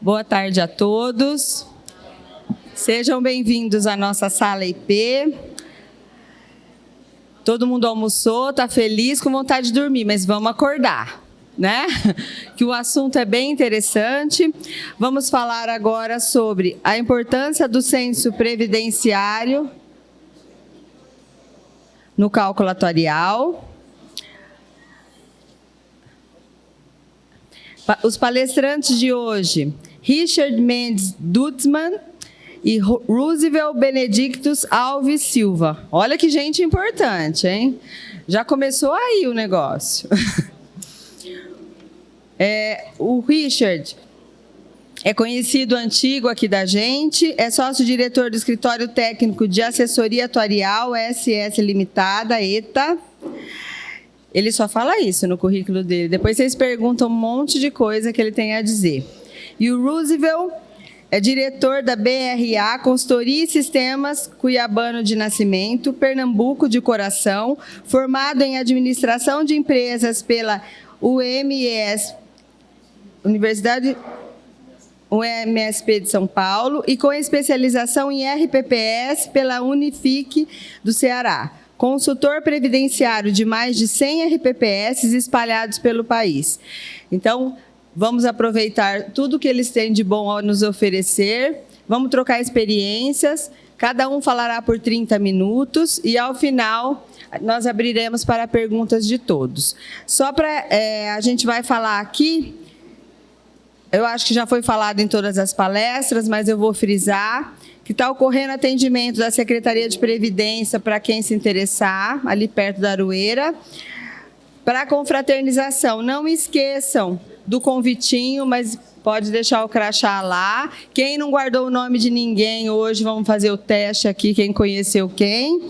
Boa tarde a todos. Sejam bem-vindos à nossa sala IP. Todo mundo almoçou, está feliz, com vontade de dormir, mas vamos acordar, né? Que o assunto é bem interessante. Vamos falar agora sobre a importância do censo previdenciário no cálculo atuarial. Os palestrantes de hoje, Richard Mendes Dutzman e Roosevelt Benedictus Alves Silva. Olha que gente importante, hein? Já começou aí o negócio. O Richard é conhecido antigo aqui da gente, é sócio-diretor do Escritório Técnico de Assessoria Atuarial, SS Limitada, ETA. Ele só fala isso no currículo dele. Depois vocês perguntam um monte de coisa que ele tem a dizer. E o Roosevelt é diretor da BRA, Consultoria e Sistemas Cuiabano de Nascimento, Pernambuco de coração, formado em Administração de Empresas pela UMSP de São Paulo e com especialização em RPPS pela Unifique do Ceará. Consultor previdenciário de mais de 100 RPPS espalhados pelo país. Então, vamos aproveitar tudo que eles têm de bom a nos oferecer, vamos trocar experiências, cada um falará por 30 minutos e, ao final, nós abriremos para perguntas de todos. Só para a gente vai falar aqui, eu acho que já foi falado em todas as palestras, mas eu vou frisar que está ocorrendo atendimento da Secretaria de Previdência para quem se interessar, ali perto da Aroeira, para confraternização. Não esqueçam do convitinho, mas pode deixar o crachá lá. Quem não guardou o nome de ninguém hoje, vamos fazer o teste aqui, quem conheceu quem.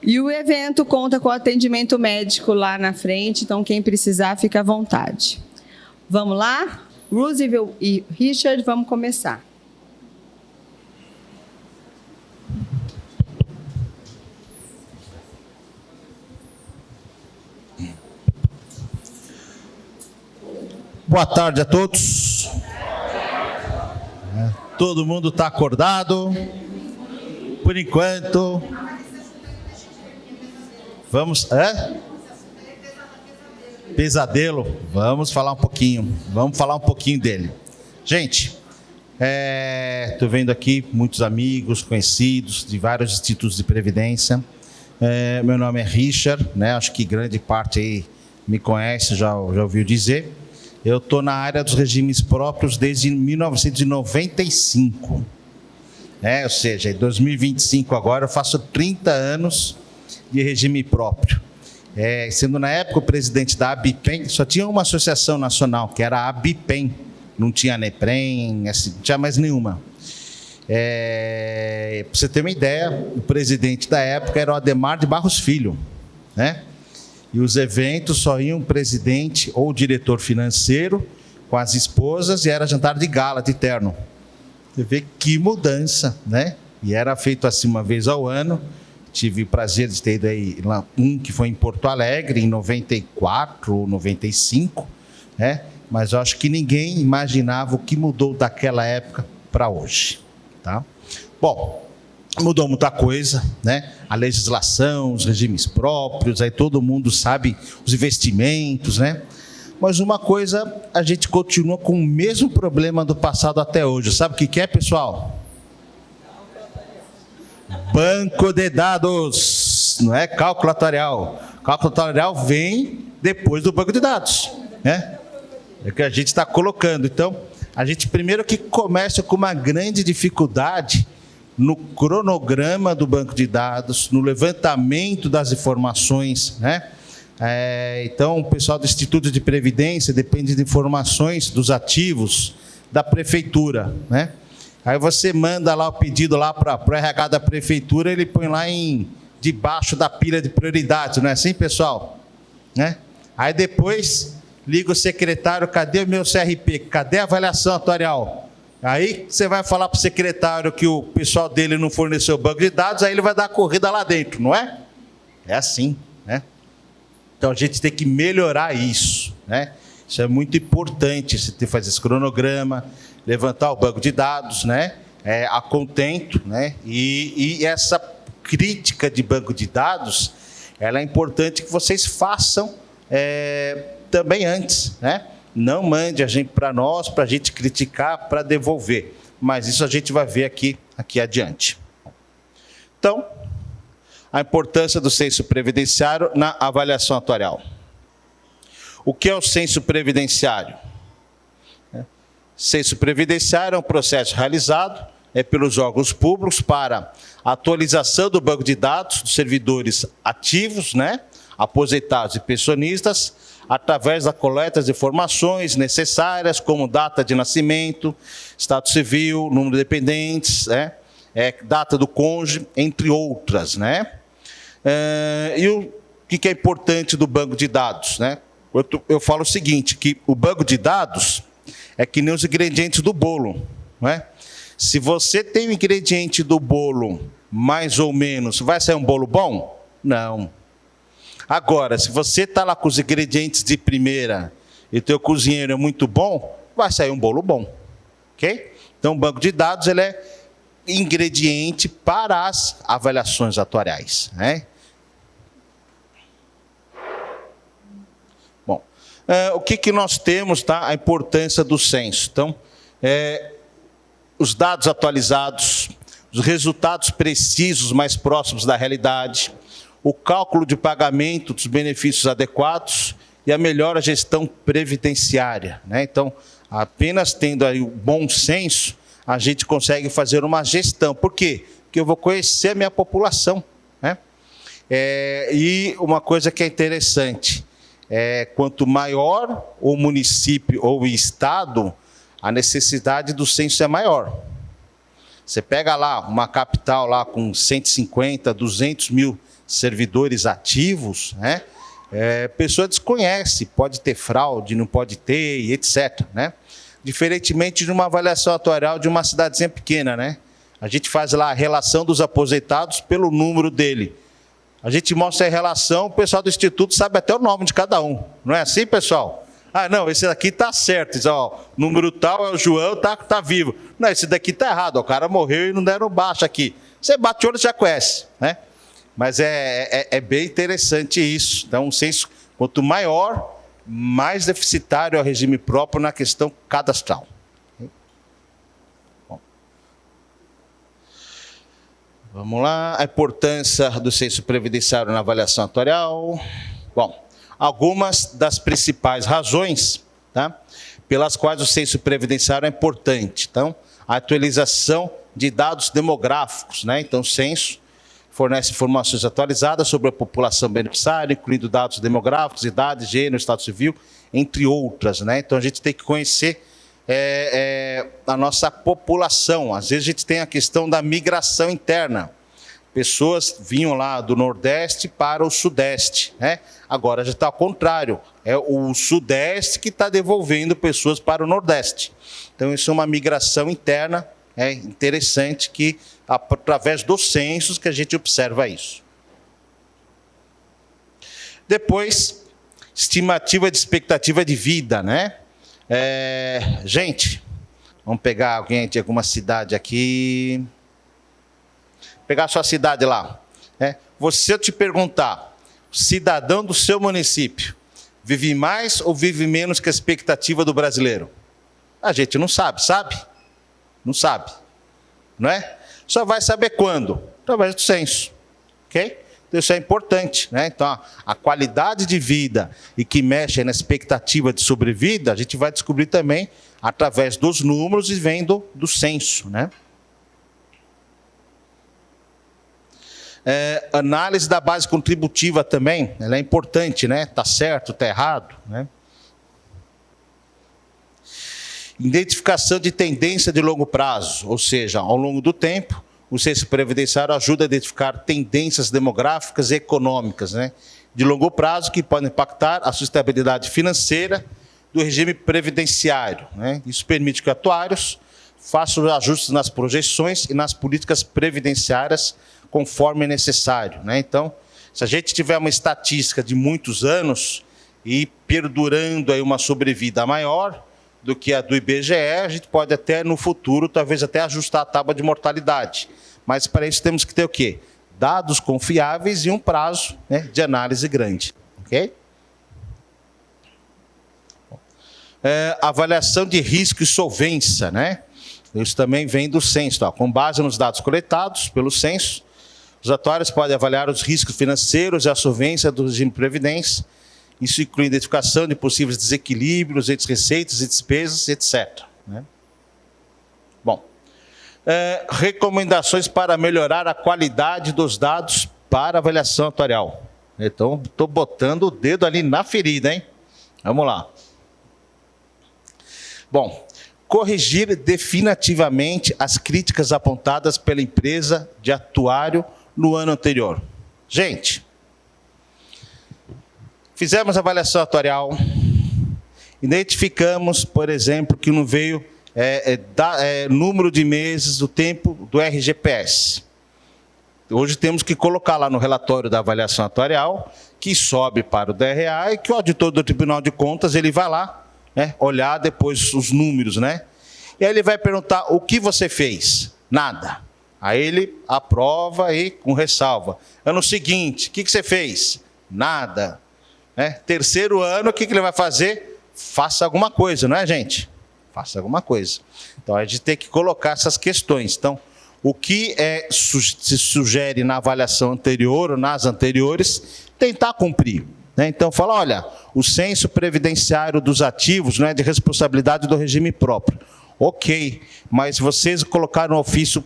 E o evento conta com atendimento médico lá na frente, então quem precisar, fica à vontade. Vamos lá? Roosevelt e Richard, vamos começar. Boa tarde a todos. Todo mundo está acordado? Por enquanto. Vamos. Pesadelo. Vamos falar um pouquinho. Vamos falar um pouquinho dele. Gente, estou vendo aqui muitos amigos, conhecidos de vários institutos de previdência. Meu nome é Richard, né? Acho que grande parte aí me conhece, já ouviu dizer. Eu estou na área dos regimes próprios desde 1995. Ou seja, em 2025 agora eu faço 30 anos de regime próprio. Sendo na época o presidente da ABIPEM, só tinha uma associação nacional, que era a ABIPEM. Não tinha a NEPREM, assim, não tinha mais nenhuma. Para você ter uma ideia, o presidente da época era o Ademar de Barros Filho, né? E os eventos só iam presidente ou diretor financeiro com as esposas e era jantar de gala, de terno. Você vê que mudança, né? E era feito assim uma vez ao ano. Tive o prazer de ter ido aí lá, que foi em Porto Alegre, em 94 ou 95, né? Mas eu acho que ninguém imaginava o que mudou daquela época para hoje, tá? Bom, mudou muita coisa, né? A legislação, os regimes próprios, aí todo mundo sabe os investimentos, né? Mas uma coisa, a gente continua com o mesmo problema do passado até hoje. Sabe o que é, pessoal? Banco de dados, não é cálculo atuarial. Cálculo atuarial vem depois do banco de dados, né? É que a gente está colocando. Então, a gente primeiro que começa com uma grande dificuldade no cronograma do banco de dados, no levantamento das informações, né? Então, o pessoal do Instituto de Previdência depende de informações dos ativos da prefeitura, né? Aí você manda lá o pedido lá para o RH da prefeitura, ele põe lá debaixo da pilha de prioridades, não é assim, pessoal? Né? Aí depois liga o secretário, cadê o meu CRP? Cadê a avaliação atuarial? Aí você vai falar para o secretário que o pessoal dele não forneceu o banco de dados, aí ele vai dar a corrida lá dentro, não é? É assim, né? Então a gente tem que melhorar isso, né? Isso é muito importante, você ter que fazer esse cronograma, levantar o banco de dados, né, a contento, né, e essa crítica de banco de dados, ela é importante que vocês façam também antes, né? Não mande a gente para nós, para a gente criticar, para devolver. Mas isso a gente vai ver aqui adiante. Então, a importância do censo previdenciário na avaliação atuarial. O que é o censo previdenciário? Censo previdenciário é um processo realizado pelos órgãos públicos para atualização do banco de dados dos servidores ativos, né, aposentados e pensionistas, através da coleta de informações necessárias, como data de nascimento, estado civil, número de dependentes, data do cônjuge, entre outras, né? E o que é importante do banco de dados, né? Eu falo o seguinte, que o banco de dados é que nem os ingredientes do bolo, né? Se você tem o ingrediente do bolo mais ou menos, vai sair um bolo bom? Não. Agora, se você está lá com os ingredientes de primeira e o teu cozinheiro é muito bom, vai sair um bolo bom. Ok? Então, o banco de dados ele é ingrediente para as avaliações atuariais, né? Bom, o que nós temos, tá? A importância do censo. Então, os dados atualizados, os resultados precisos mais próximos da realidade, o cálculo de pagamento dos benefícios adequados e a melhor gestão previdenciária, né? Então, apenas tendo aí o bom senso, a gente consegue fazer uma gestão. Por quê? Porque eu vou conhecer a minha população, né? E uma coisa que é interessante, quanto maior o município ou o estado, a necessidade do censo é maior. Você pega lá uma capital lá com 150, 200 mil servidores ativos, né? A pessoa desconhece, pode ter fraude, não pode ter, e etc, né? Diferentemente de uma avaliação atuarial de uma cidadezinha pequena, né? A gente faz lá a relação dos aposentados pelo número dele. A gente mostra a relação, o pessoal do Instituto sabe até o nome de cada um. Não é assim, pessoal? Ah, não, esse daqui está certo. Diz, ó, número tal é o João, tá vivo. Não, esse daqui está errado, ó, o cara morreu e não deram baixa aqui. Você bate o olho e já conhece, né? Mas é bem interessante isso. Então, um censo, quanto maior, mais deficitário é o regime próprio na questão cadastral. Bom. Vamos lá, a importância do censo previdenciário na avaliação atuarial. Bom, algumas das principais razões, tá, pelas quais o censo previdenciário é importante. Então, a atualização de dados demográficos, né? Então, o censo fornece informações atualizadas sobre a população beneficiária, incluindo dados demográficos, idade, gênero, estado civil, entre outras, né? Então, a gente tem que conhecer a nossa população. Às vezes, a gente tem a questão da migração interna. Pessoas vinham lá do Nordeste para o Sudeste, né? Agora já está ao contrário. É o Sudeste que está devolvendo pessoas para o Nordeste. Então, isso é uma migração interna, interessante, que através dos censos que a gente observa isso. Depois, estimativa de expectativa de vida, né? Gente, vamos pegar alguém de alguma cidade aqui. Pegar a sua cidade lá. Se eu te perguntar, cidadão do seu município, vive mais ou vive menos que a expectativa do brasileiro? A gente não sabe, sabe? Não sabe, não é? Só vai saber quando? Através do censo, ok? Então, isso é importante, né? Então, a qualidade de vida e que mexe na expectativa de sobrevida, a gente vai descobrir também através dos números e vendo do censo, né? Análise da base contributiva também, ela é importante, né? Está certo, está errado, né? Identificação de tendência de longo prazo, ou seja, ao longo do tempo, o censo previdenciário ajuda a identificar tendências demográficas e econômicas, né, de longo prazo que podem impactar a sustentabilidade financeira do regime previdenciário, né? Isso permite que atuários façam os ajustes nas projeções e nas políticas previdenciárias conforme é necessário, né? Então, se a gente tiver uma estatística de muitos anos e perdurando aí uma sobrevida maior, do que a do IBGE, a gente pode até, no futuro, talvez até ajustar a tábua de mortalidade. Mas, para isso, temos que ter o quê? Dados confiáveis e um prazo, né, de análise grande. Ok? Avaliação de risco e solvência, né? Isso também vem do censo. Tá? Com base nos dados coletados pelo censo, os atuários podem avaliar os riscos financeiros e a solvência do regime de previdência. Isso inclui a identificação de possíveis desequilíbrios entre receitas e despesas, etc. Né? Bom, recomendações para melhorar a qualidade dos dados para avaliação atuarial. Então, estou botando o dedo ali na ferida, hein? Vamos lá. Bom, corrigir definitivamente as críticas apontadas pela empresa de atuário no ano anterior. Gente, fizemos a avaliação atuarial, identificamos, por exemplo, que não veio número de meses do tempo do RGPS. Hoje temos que colocar lá no relatório da avaliação atuarial, que sobe para o DRA e que o auditor do Tribunal de Contas ele vai lá, né, olhar depois os números, né? E aí ele vai perguntar, o que você fez? Nada. Aí ele aprova e com ressalva. Ano seguinte, o que você fez? Nada. Né? Terceiro ano, o que ele vai fazer? Faça alguma coisa, não é, gente? Faça alguma coisa. Então, a gente tem que colocar essas questões. Então, o que se sugere na avaliação anterior ou nas anteriores, tentar cumprir. Né? Então, fala, olha, o censo previdenciário dos ativos não é de responsabilidade do regime próprio. Ok, mas vocês colocaram um ofício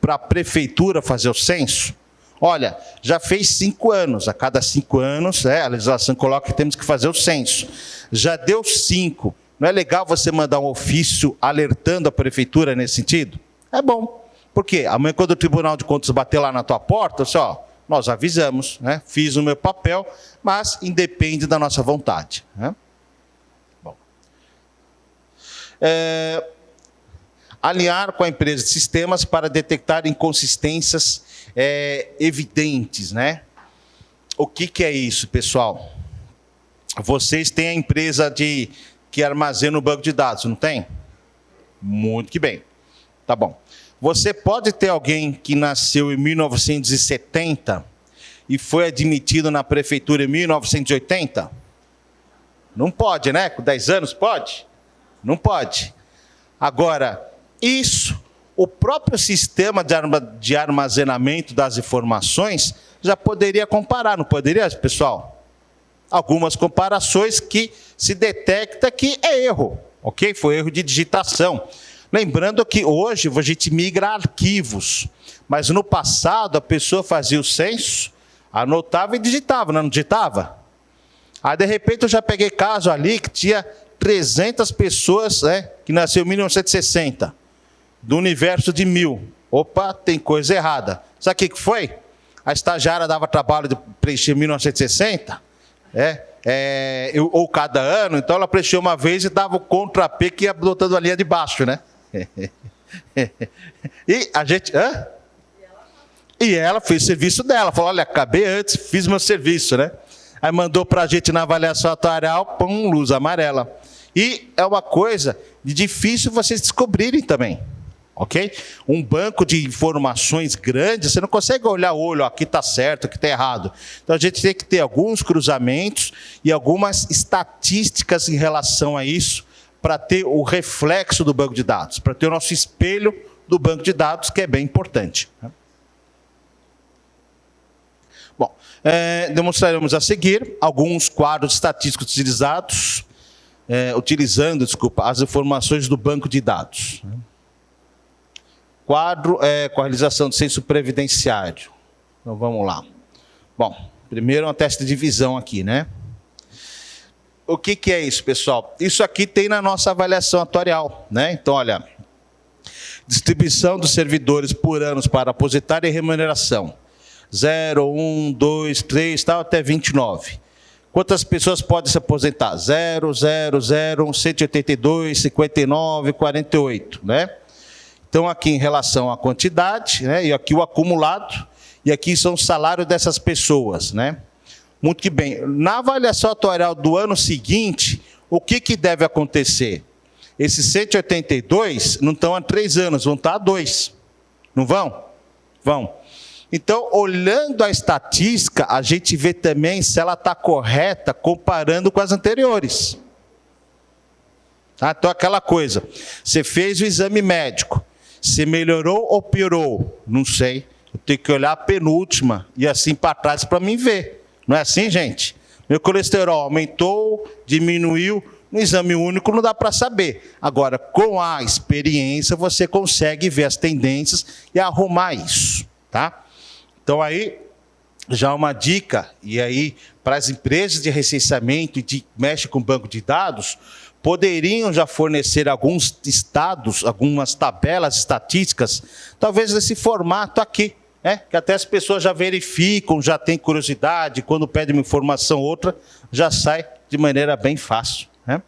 para a prefeitura fazer o censo? Olha, já fez 5 anos, a cada 5 anos, a legislação coloca que temos que fazer o censo. Já deu 5, não é legal você mandar um ofício alertando a prefeitura nesse sentido? É bom. Por quê? Amanhã, quando o Tribunal de Contas bater lá na tua porta, você, nós avisamos, né? Fiz o meu papel, mas independe da nossa vontade. Né? Bom. Alinhar com a empresa de sistemas para detectar inconsistências evidentes. Né? O que é isso, pessoal? Vocês têm a empresa que armazena o banco de dados, não tem? Muito que bem. Tá bom. Você pode ter alguém que nasceu em 1970 e foi admitido na prefeitura em 1980? Não pode, né? Com 10 anos pode? Não pode. Agora, isso, o próprio sistema de armazenamento das informações já poderia comparar, não poderia, pessoal? Algumas comparações que se detecta que é erro, ok? Foi erro de digitação. Lembrando que hoje a gente migra arquivos, mas no passado a pessoa fazia o censo, anotava e digitava, não digitava? Aí, de repente, eu já peguei caso ali que tinha 300 pessoas, que nasceu em 1960, do universo de 1000. Opa, tem coisa errada. Sabe o que foi? A estagiária dava trabalho de preencher 1960, ou cada ano, então ela preencheu uma vez e dava o contra-P que ia botando a linha de baixo, né? E a gente... E ela fez o serviço dela, falou, olha, acabei antes, fiz meu serviço, né? Aí mandou para a gente na avaliação atuarial, luz amarela. E é uma coisa difícil vocês descobrirem também, ok? Um banco de informações grande, você não consegue olhar o olho, aqui está certo, aqui está errado. Então a gente tem que ter alguns cruzamentos e algumas estatísticas em relação a isso, para ter o reflexo do banco de dados, para ter o nosso espelho do banco de dados, que é bem importante. Bom, demonstraremos a seguir alguns quadros estatísticos utilizados, utilizando as informações do banco de dados. Quadro com a realização do censo previdenciário. Então, vamos lá. Bom, primeiro uma teste de divisão aqui, né? O que é isso, pessoal? Isso aqui tem na nossa avaliação atuarial, né? Então, olha, distribuição dos servidores por anos para aposentar e remuneração. 0, 1, 2, 3, tal, até 29. Quantas pessoas podem se aposentar? 0, 0, 0, 182, 59, 48, né? Então, aqui em relação à quantidade, né? E aqui o acumulado, e aqui são os salários dessas pessoas, né? Muito que bem. Na avaliação atuarial do ano seguinte, o que deve acontecer? esses 182 não estão há 3 anos, vão estar há 2. Não vão? Vão. Então, olhando a estatística, a gente vê também se ela está correta comparando com as anteriores. Tá? Então, aquela coisa, você fez o exame médico, você melhorou ou piorou? Não sei. Eu tenho que olhar a penúltima e assim para trás para mim ver. Não é assim, gente? Meu colesterol aumentou, diminuiu. No exame único não dá para saber. Agora, com a experiência, você consegue ver as tendências e arrumar isso. Tá? Então, aí, já uma dica, e aí, para as empresas de recenseamento e de mexe com banco de dados, poderiam já fornecer alguns estados, algumas tabelas estatísticas, talvez nesse formato aqui, né? Que até as pessoas já verificam, já têm curiosidade, quando pedem uma informação ou outra, já sai de maneira bem fácil. Né?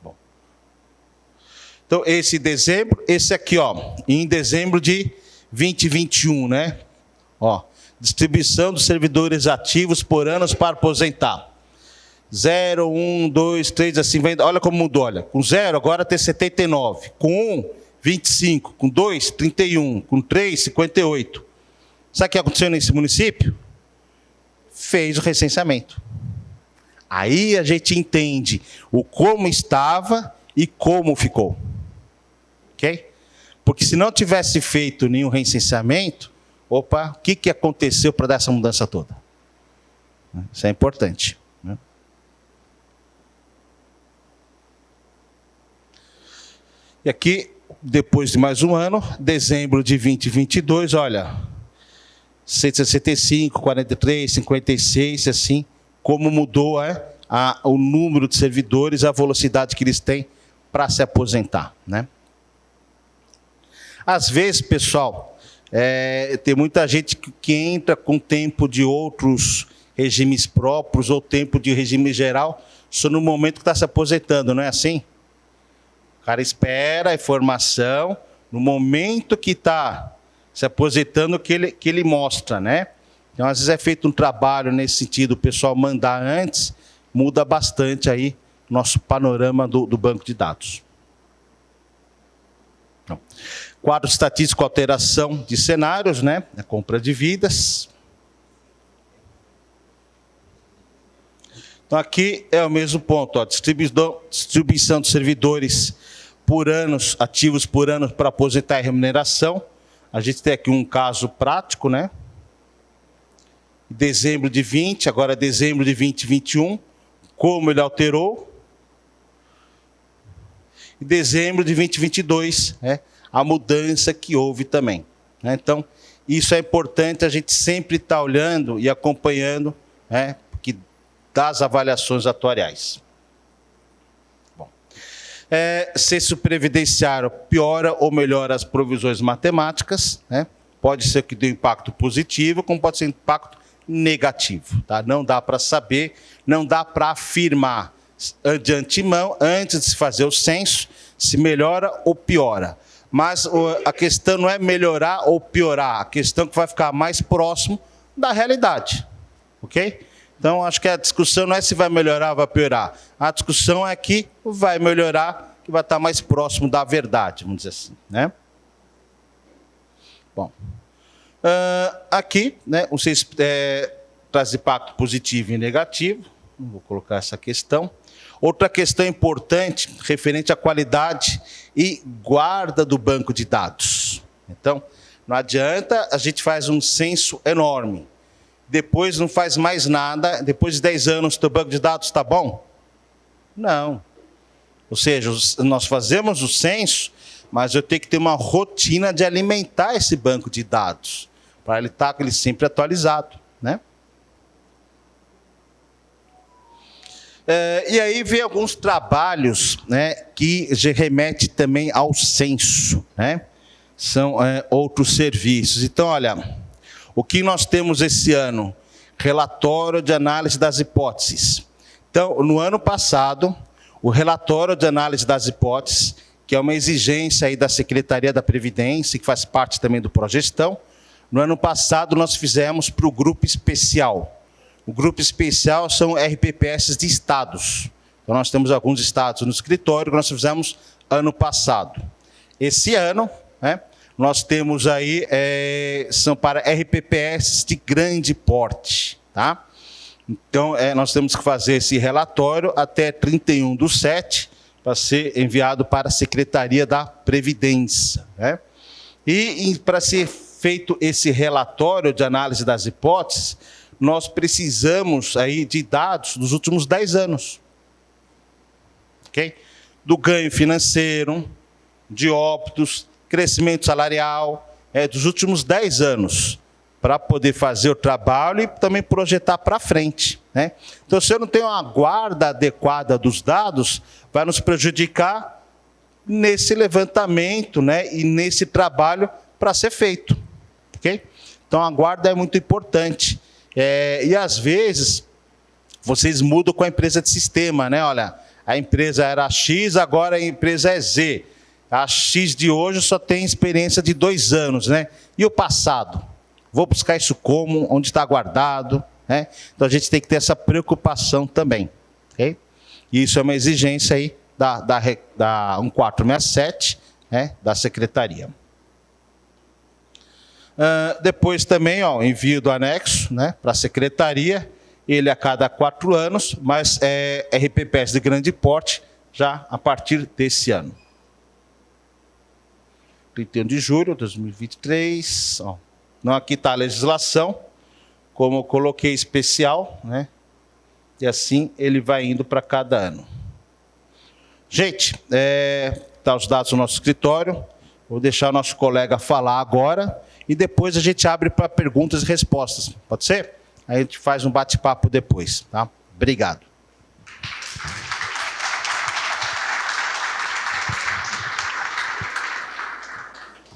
Bom. Então, esse dezembro, esse aqui, ó, em dezembro de 2021, né? Ó, distribuição dos servidores ativos por anos para aposentar. 0, 1, 2, 3, assim, olha como mudou, olha. Com 0, agora tem 79. Com 1, 25. Com 2, 31. Com 3, 58. Sabe o que aconteceu nesse município? Fez o recenseamento. Aí a gente entende o como estava e como ficou. Ok? Porque se não tivesse feito nenhum recenseamento, opa, o que aconteceu para dar essa mudança toda? Isso é importante. Né? E aqui, depois de mais um ano, dezembro de 2022, olha, 165, 43, 56, assim, como mudou o número de servidores, a velocidade que eles têm para se aposentar. Né? Às vezes, pessoal, tem muita gente que entra com tempo de outros regimes próprios ou tempo de regime geral, só no momento que está se aposentando, não é assim? O cara espera a informação, no momento que está se aposentando, que ele mostra, né? Então, às vezes é feito um trabalho nesse sentido, o pessoal mandar antes, muda bastante aí nosso panorama do banco de dados. Então, quadro estatístico, alteração de cenários, né? A compra de vidas. Então, aqui é o mesmo ponto, ó, distribuição de servidores por anos, ativos por ano para aposentar e remuneração. A gente tem aqui um caso prático, né? Dezembro de 20, agora dezembro de 2021, como ele alterou. E dezembro de 2022, né? A mudança que houve também. Né? Então, isso é importante a gente sempre estar olhando e acompanhando, né? Das avaliações atuariais. Bom. Censo previdenciário piora ou melhora as provisões matemáticas, né? Pode ser que dê impacto positivo, como pode ser impacto negativo. Tá? Não dá para saber, não dá para afirmar de antemão, antes de se fazer o censo, se melhora ou piora. Mas a questão não é melhorar ou piorar, a questão é que vai ficar mais próximo da realidade. Ok? Então, acho que a discussão não é se vai melhorar ou vai piorar. A discussão é que vai melhorar, que vai estar mais próximo da verdade, vamos dizer assim. Né? Bom, aqui, né, vocês traz impacto positivo e negativo. Vou colocar essa questão. Outra questão importante, referente à qualidade e guarda do banco de dados. Então, não adianta, a gente faz um censo enorme. Depois não faz mais nada, depois de 10 anos, o teu banco de dados está bom? Não. Ou seja, nós fazemos o censo, mas eu tenho que ter uma rotina de alimentar esse banco de dados, para ele estar sempre atualizado. Né? E aí vem alguns trabalhos, né, que remete também ao censo. Né? São outros serviços. Então, olha... O que nós temos esse ano? Relatório de análise das hipóteses. Então, no ano passado, o relatório de análise das hipóteses, que é uma exigência aí da Secretaria da Previdência, que faz parte também do Progestão, no ano passado nós fizemos para o grupo especial. O grupo especial são RPPS de estados. Então, nós temos alguns estados no escritório que nós fizemos ano passado. Esse ano, né, nós temos aí, são para RPPS de grande porte, tá? Então, nós temos que fazer esse relatório até 31/7, para ser enviado para a Secretaria da Previdência, né? E para ser feito esse relatório de análise das hipóteses, nós precisamos aí de dados dos últimos 10 anos. Okay? Do ganho financeiro, de óbitos, crescimento salarial, dos últimos 10 anos, para poder fazer o trabalho e também projetar para frente, né? Então, se eu não tenho uma guarda adequada dos dados, vai nos prejudicar nesse levantamento, né, e nesse trabalho para ser feito. Okay? Então, a guarda é muito importante. E, às vezes, vocês mudam com a empresa de sistema, né? Olha, a empresa era X, agora a empresa é Z. A X de hoje só tem experiência de 2 anos, né? E o passado? Vou buscar isso como? Onde está guardado? Né? Então, a gente tem que ter essa preocupação também. Okay? E isso é uma exigência aí da 1467, né, da Secretaria. Depois também, ó, envio do anexo, né, para a Secretaria, ele a cada 4 anos, mas RPPS de grande porte já a partir desse ano. 31 de julho de 2023, ó. Não, aqui está a legislação, como eu coloquei especial, né? E assim ele vai indo para cada ano. Gente, tá os dados do nosso escritório. Vou deixar o nosso colega falar agora e depois a gente abre para perguntas e respostas. Pode ser? Aí a gente faz um bate-papo depois, tá? Obrigado.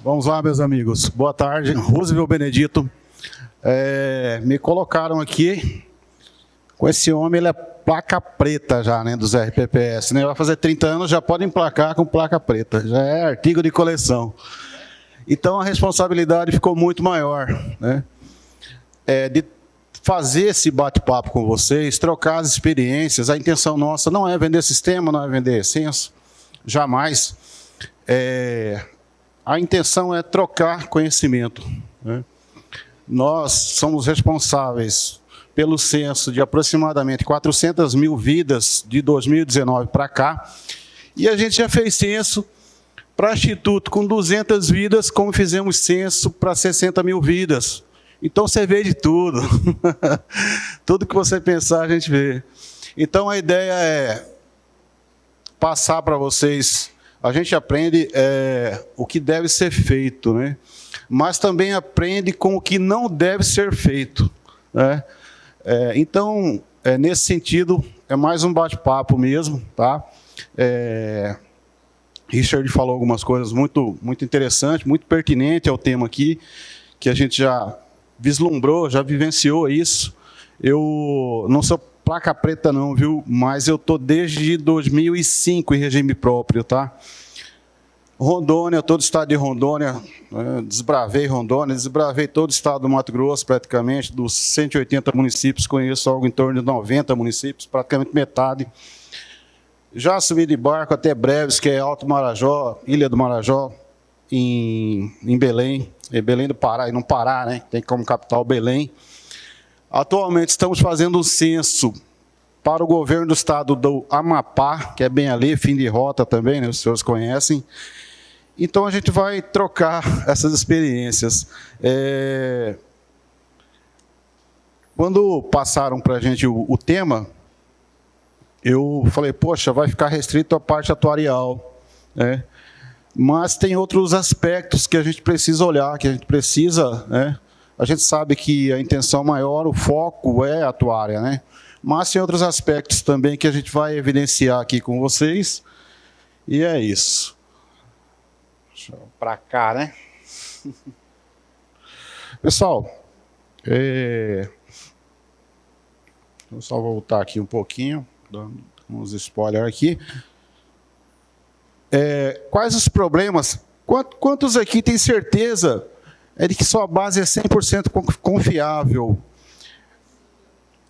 Vamos lá, meus amigos. Boa tarde. Roosevelt Benedito. Me colocaram aqui com esse homem, ele é placa preta já, né, dos RPPS. Né? Vai fazer 30 anos, já pode emplacar com placa preta. Já é artigo de coleção. Então, a responsabilidade ficou muito maior, né? De fazer esse bate-papo com vocês, trocar as experiências. A intenção nossa não é vender sistema, não é vender essência. Jamais. A intenção é trocar conhecimento, né? Nós somos responsáveis pelo censo de aproximadamente 400 mil vidas de 2019 para cá, e a gente já fez censo para Instituto com 200 vidas, como fizemos censo para 60 mil vidas. Então, você vê de tudo. Tudo que você pensar, a gente vê. Então, a ideia é passar para vocês. A gente aprende o que deve ser feito, né? Mas também aprende com o que não deve ser feito, né? Então, nesse sentido, é mais um bate-papo mesmo, tá? Richard falou algumas coisas muito, muito interessantes, muito pertinentes ao tema aqui, que a gente já vislumbrou, já vivenciou isso. Eu não sou placa preta não, viu? Mas eu estou desde 2005 em regime próprio, tá? Rondônia, todo o estado de Rondônia, desbravei Rondônia, desbravei todo o estado do Mato Grosso, praticamente, dos 180 municípios, conheço algo em torno de 90 municípios, praticamente metade. Já subi de barco até Breves, que é Alto Marajó, Ilha do Marajó, em Belém, Belém do Pará, e no Pará, né? Tem como capital Belém. Atualmente estamos fazendo um censo para o governo do estado do Amapá, que é bem ali, fim de rota também, né? Os senhores conhecem. Então a gente vai trocar essas experiências. Quando passaram para a gente o tema, eu falei, poxa, vai ficar restrito à parte atuarial, né? Mas tem outros aspectos que a gente precisa olhar, que a gente precisa, né? A gente sabe que a intenção maior, o foco é a atuária, né? Mas tem outros aspectos também que a gente vai evidenciar aqui com vocês. E é isso. Deixa eu para cá, né? Pessoal, vou só voltar aqui um pouquinho, dando uns spoilers aqui. Quais os problemas? Quantos aqui têm certeza de que sua base é 100% confiável?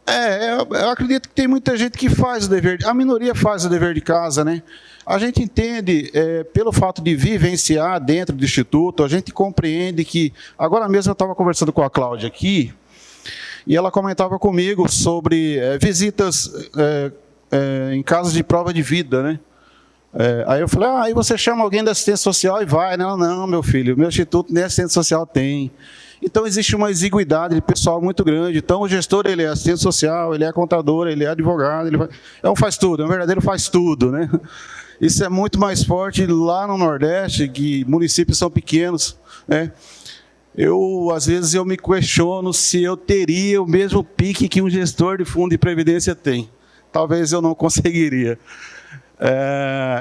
Eu acredito que tem muita gente que faz o dever, a minoria faz o dever de casa, né? A gente entende, pelo fato de vivenciar dentro do Instituto, a gente compreende que, agora mesmo eu estava conversando com a Cláudia aqui, e ela comentava comigo sobre visitas em casos de prova de vida, né? Aí eu falei, aí você chama alguém da assistência social e vai, né? Não, meu filho, meu instituto nem assistência social tem. Então, existe uma exiguidade de pessoal muito grande. Então, o gestor, ele é assistente social, ele é contador, ele é advogado, é um faz tudo, é um verdadeiro faz tudo, né? Isso é muito mais forte lá no Nordeste, que municípios são pequenos, né? Às vezes, eu me questiono se eu teria o mesmo pique que um gestor de fundo de previdência tem. Talvez eu não conseguiria.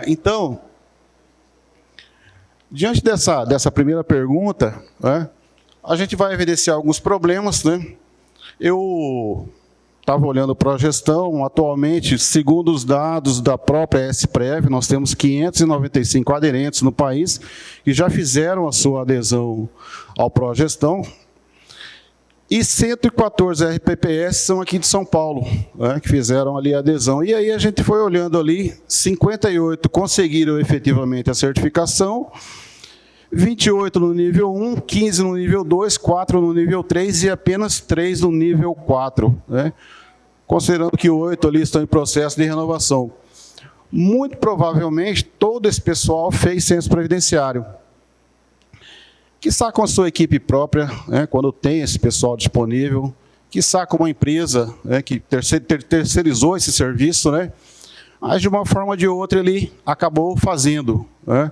Então, diante dessa primeira pergunta, né, a gente vai evidenciar alguns problemas, né? Eu estava olhando para a gestão, atualmente, segundo os dados da própria SPREV, nós temos 595 aderentes no país que já fizeram a sua adesão ao Progestão, e 114 RPPS são aqui de São Paulo, né, que fizeram ali a adesão. E aí a gente foi olhando ali, 58 conseguiram efetivamente a certificação, 28 no nível 1, 15 no nível 2, 4 no nível 3 e apenas 3 no nível 4, né? Considerando que 8 ali estão em processo de renovação. Muito provavelmente, todo esse pessoal fez censo previdenciário. Quiçá com a sua equipe própria, né, quando tem esse pessoal disponível, quiçá com uma empresa, né, que terceirizou esse serviço, né, mas de uma forma ou de outra ele acabou fazendo, né.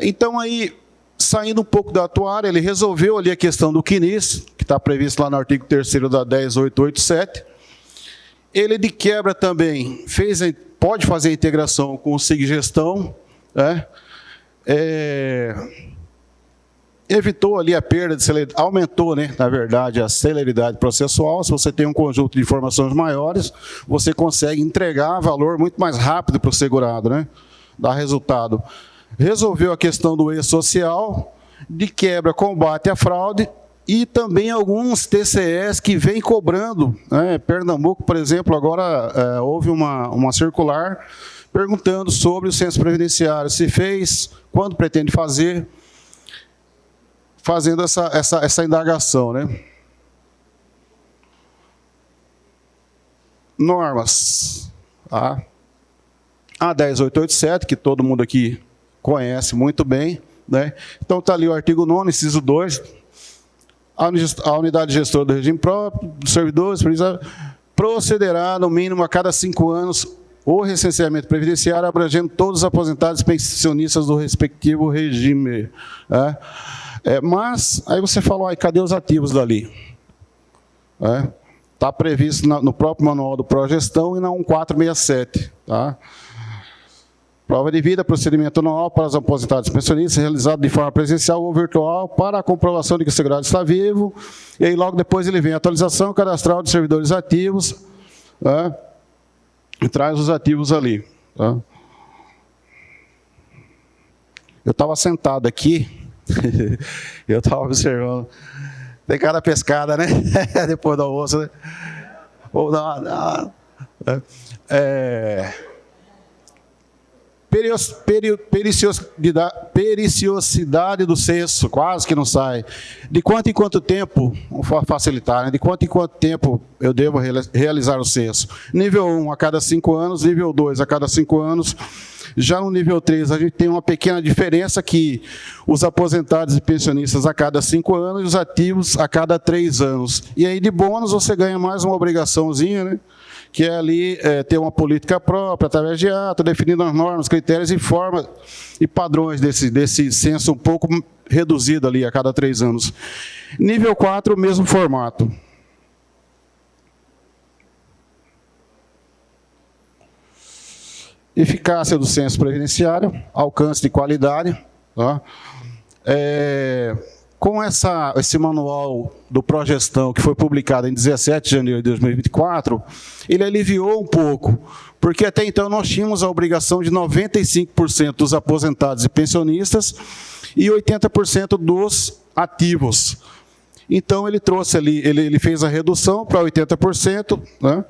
Então, aí, saindo um pouco da atuária, ele resolveu ali a questão do CNIS, que está previsto lá no artigo 3º da 10887. Ele, de quebra, também pode fazer a integração com o SIG-Gestão, né? Evitou ali a perda de celeridade, aumentou, né, na verdade, a celeridade processual. Se você tem um conjunto de informações maiores, você consegue entregar valor muito mais rápido para o segurado, né? Dá resultado. Resolveu a questão do e-social, de quebra, combate à fraude, e também alguns TCS que vêm cobrando, né? Pernambuco, por exemplo, agora houve uma circular perguntando sobre o censo previdenciário, se fez, quando pretende fazer, fazendo essa indagação, né? Normas. A 10887, que todo mundo aqui conhece muito bem, né? Então, está ali o artigo 9º, inciso 2, a unidade gestora do regime próprio, dos servidores, procederá, no mínimo, a cada 5 anos, o recenseamento previdenciário, abrangendo todos os aposentados e pensionistas do respectivo regime. Né? Mas, aí você falou, cadê os ativos dali? Está previsto no próprio manual do Progestão e na 1467, tá? Prova de vida, procedimento anual para os aposentados e pensionistas, realizado de forma presencial ou virtual, para a comprovação de que o segurado está vivo, e aí logo depois ele vem a atualização cadastral de servidores ativos, tá? E traz os ativos ali. Tá? Eu estava sentado aqui, eu estava observando, tem cara pescada, né? Depois do almoço, né? Vou dar uma... Periciosidade do censo, quase que não sai. De quanto em quanto tempo, vou facilitar, né? De quanto em quanto tempo eu devo realizar o censo? Nível 1, a cada 5 anos, nível 2, a cada 5 anos. Já no nível 3, a gente tem uma pequena diferença que os aposentados e pensionistas a cada 5 anos e os ativos a cada 3 anos. E aí, de bônus, você ganha mais uma obrigaçãozinha, né? Que é ali ter uma política própria, através de ato, definindo as normas, critérios e formas e padrões desse censo um pouco reduzido ali a cada 3 anos. Nível 4, o mesmo formato. Eficácia do censo previdenciário, alcance de qualidade. Tá? Com esse manual do Progestão, que foi publicado em 17 de janeiro de 2024, ele aliviou um pouco, porque até então nós tínhamos a obrigação de 95% dos aposentados e pensionistas e 80% dos ativos. Então, ele trouxe ali, ele fez a redução para 80%, né?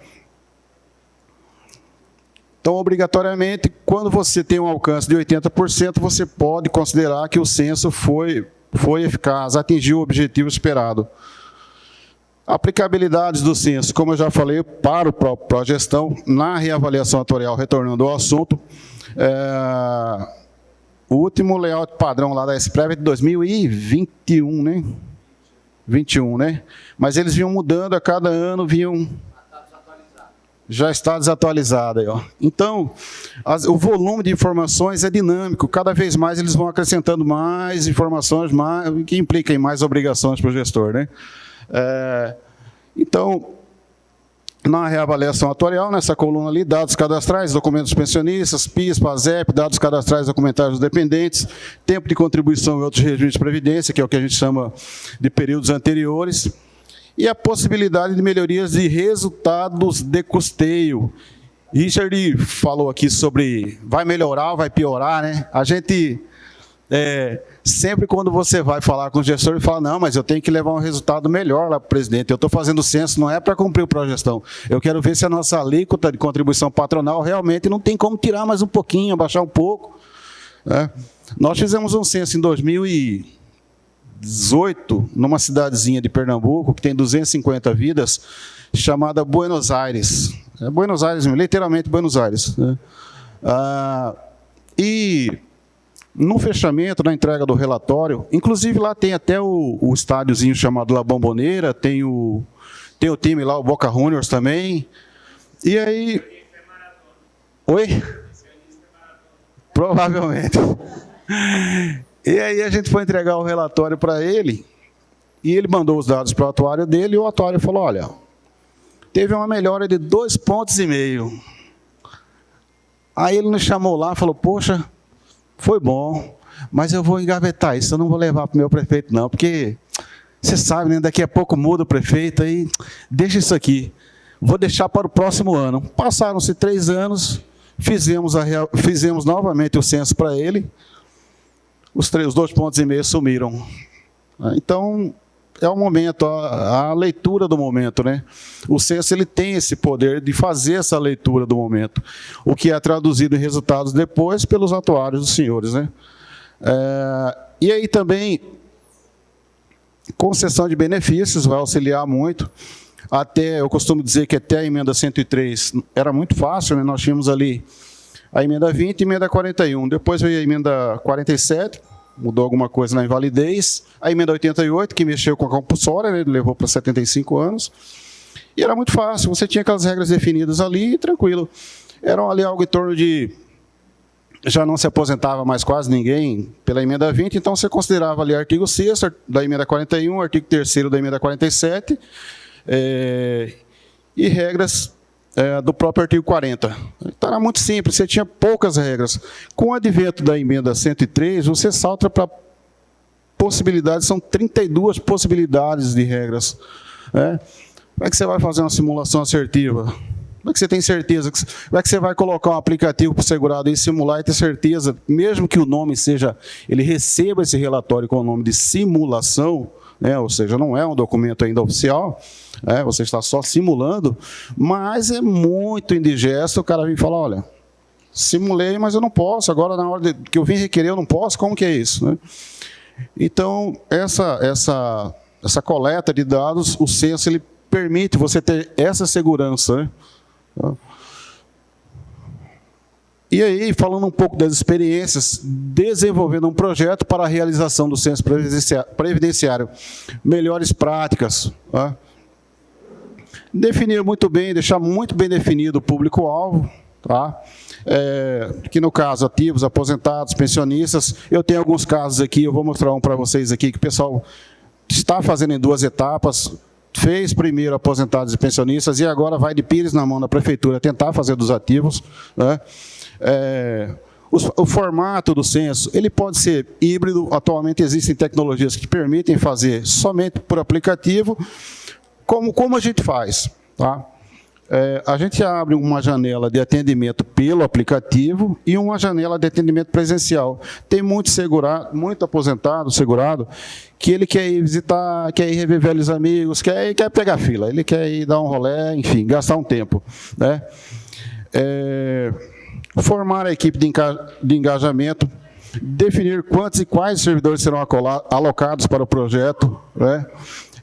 Então, obrigatoriamente, quando você tem um alcance de 80%, você pode considerar que o censo foi eficaz, atingiu o objetivo esperado. Aplicabilidades do censo, como eu já falei, para o próprio pró-gestão, na reavaliação atuarial, retornando ao assunto, o último layout padrão lá da SPREV é de 2021, né? 21, né? Mas eles vinham mudando a cada ano, já está desatualizado aí, ó. Então, o volume de informações é dinâmico, cada vez mais eles vão acrescentando mais informações, que implica em mais obrigações para o gestor, né? Então, na reavaliação atuarial, nessa coluna ali, dados cadastrais, documentos pensionistas, PIS, PASEP, dados cadastrais documentários dos dependentes, tempo de contribuição e outros regimes de previdência, que é o que a gente chama de períodos anteriores, e a possibilidade de melhorias de resultados de custeio. Richard falou aqui sobre vai melhorar, vai piorar, né? A gente, sempre quando você vai falar com o gestor, ele fala, não, mas eu tenho que levar um resultado melhor lá para o presidente. Eu estou fazendo o censo, não é para cumprir o pró-gestão. Eu quero ver se a nossa alíquota de contribuição patronal realmente não tem como tirar mais um pouquinho, abaixar um pouco. Né? Nós fizemos um censo em 2018, numa cidadezinha de Pernambuco, que tem 250 vidas, chamada Buenos Aires. É Buenos Aires, literalmente Buenos Aires. Né? E no fechamento, na entrega do relatório, inclusive lá tem até o estádiozinho chamado La Bombonera, tem o time lá, o Boca Juniors também. E aí... Oi? Provavelmente. E aí a gente foi entregar o relatório para ele, e ele mandou os dados para o atuário dele, e o atuário falou, olha, teve uma melhora de 2,5 pontos. Aí ele nos chamou lá e falou, poxa, foi bom, mas eu vou engavetar isso, eu não vou levar para o meu prefeito não, porque você sabe, né, daqui a pouco muda o prefeito, aí deixa isso aqui, vou deixar para o próximo ano. Passaram-se 3 anos, fizemos novamente o censo para ele, os 2,5 pontos sumiram. Então, é o momento, a leitura do momento, né? O censo ele tem esse poder de fazer essa leitura do momento, o que é traduzido em resultados depois pelos atuários dos senhores, né? E aí também, concessão de benefícios vai auxiliar muito. Eu costumo dizer que até a emenda 103 era muito fácil, né? Nós tínhamos ali a emenda 20 e a emenda 41. Depois veio a emenda 47, mudou alguma coisa na invalidez. A emenda 88, que mexeu com a compulsória, né? Levou para 75 anos. E era muito fácil, você tinha aquelas regras definidas ali e tranquilo. Eram ali algo em torno de... Já não se aposentava mais quase ninguém pela emenda 20, então você considerava ali artigo 6º da emenda 41, artigo 3º da emenda 47, e regras do próprio artigo 40. Então era muito simples, você tinha poucas regras. Com o advento da emenda 103, você salta para possibilidades, são 32 possibilidades de regras. Como é que você vai fazer uma simulação assertiva? Como é que você tem certeza? Como é que você vai colocar um aplicativo para o segurado e simular e ter certeza, mesmo que o nome seja, ele receba esse relatório com o nome de simulação, né? Ou seja, não é um documento ainda oficial, você está só simulando, mas é muito indigesto o cara vir e falar, olha, simulei, mas eu não posso, agora na hora que eu vim requerer eu não posso, como que é isso? Né? Então, essa coleta de dados, o censo, ele permite você ter essa segurança, né? E aí, falando um pouco das experiências, desenvolvendo um projeto para a realização do censo previdenciário, melhores práticas, definir muito bem, deixar muito bem definido o público-alvo, que no caso, ativos, aposentados, pensionistas. Eu tenho alguns casos aqui, eu vou mostrar um para vocês aqui, que o pessoal está fazendo em 2 etapas, fez primeiro aposentados e pensionistas, e agora vai de pires na mão da prefeitura tentar fazer dos ativos, né? O formato do censo, ele pode ser híbrido, atualmente existem tecnologias que permitem fazer somente por aplicativo, como a gente faz, tá? A gente abre uma janela de atendimento pelo aplicativo e uma janela de atendimento presencial. Tem muito aposentado, segurado, que ele quer ir visitar, quer ir reviver os amigos, quer pegar fila, ele quer ir dar um rolê, enfim, gastar um tempo, né? Formar a equipe de engajamento, definir quantos e quais servidores serão alocados para o projeto, né?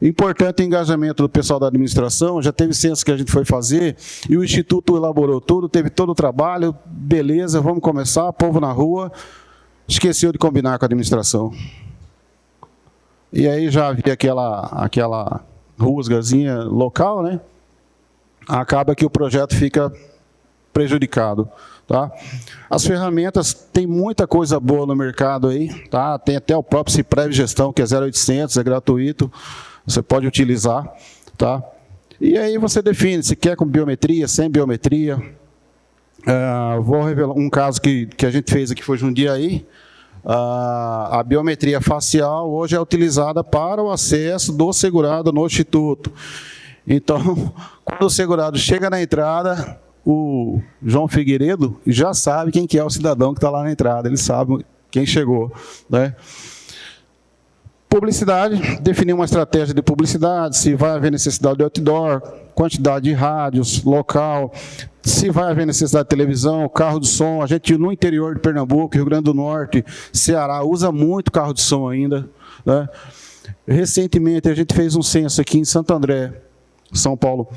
Importante o engajamento do pessoal da administração, já teve censo que a gente foi fazer, e o Instituto elaborou tudo, teve todo o trabalho, beleza, vamos começar, povo na rua, esqueceu de combinar com a administração. E aí já havia aquela rusgazinha local, né? Acaba que o projeto fica prejudicado. Tá? As ferramentas, tem muita coisa boa no mercado aí, tá? Tem até o próprio Ciprev Gestão, que é 0800, é gratuito, você pode utilizar, tá? E aí você define se quer com biometria, sem biometria. Vou revelar um caso que a gente fez aqui, foi Jundiaí. A biometria facial hoje é utilizada para o acesso do segurado no Instituto. Então, quando o segurado chega na entrada, o João Figueiredo já sabe quem que é o cidadão que está lá na entrada, ele sabe quem chegou, né? Publicidade, definir uma estratégia de publicidade, se vai haver necessidade de outdoor, quantidade de rádios, local, se vai haver necessidade de televisão, carro de som. A gente no interior de Pernambuco, Rio Grande do Norte, Ceará, usa muito carro de som ainda, né? Recentemente a gente fez um censo aqui em Santo André, São Paulo.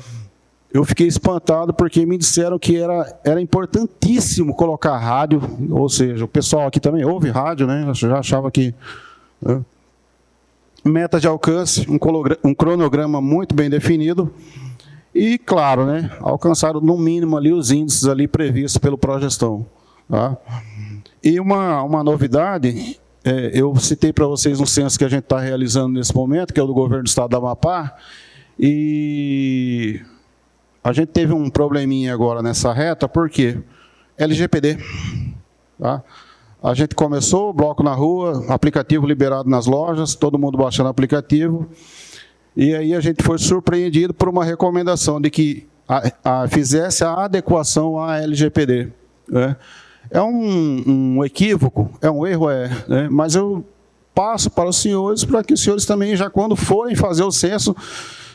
Eu fiquei espantado porque me disseram que era importantíssimo colocar rádio, ou seja, o pessoal aqui também ouve rádio, né? Eu já achava que... né? Meta de alcance, um cronograma muito bem definido e, claro, né, alcançaram no mínimo ali os índices ali previstos pelo Progestão. Tá? E uma novidade, eu citei para vocês um censo que a gente está realizando nesse momento, que é o do governo do estado do Amapá, e a gente teve um probleminha agora nessa reta, por quê? LGPD. Tá? A gente começou o bloco na rua, aplicativo liberado nas lojas, todo mundo baixando o aplicativo, e aí a gente foi surpreendido por uma recomendação de que fizesse a adequação à LGPD. Né? É um equívoco, é um erro, né? Mas eu passo para os senhores, para que os senhores também, já quando forem fazer o censo,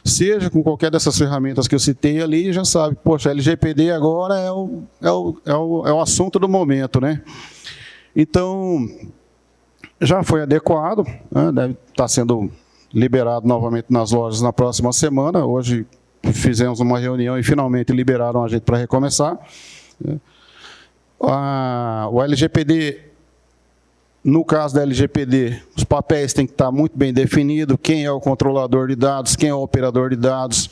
seja com qualquer dessas ferramentas que eu citei ali, já sabe, poxa, a LGPD agora é o assunto do momento, né? Então, já foi adequado, né? Deve estar sendo liberado novamente nas lojas na próxima semana. Hoje fizemos uma reunião e finalmente liberaram a gente para recomeçar. O LGPD, no caso da LGPD, os papéis têm que estar muito bem definidos, quem é o controlador de dados, quem é o operador de dados,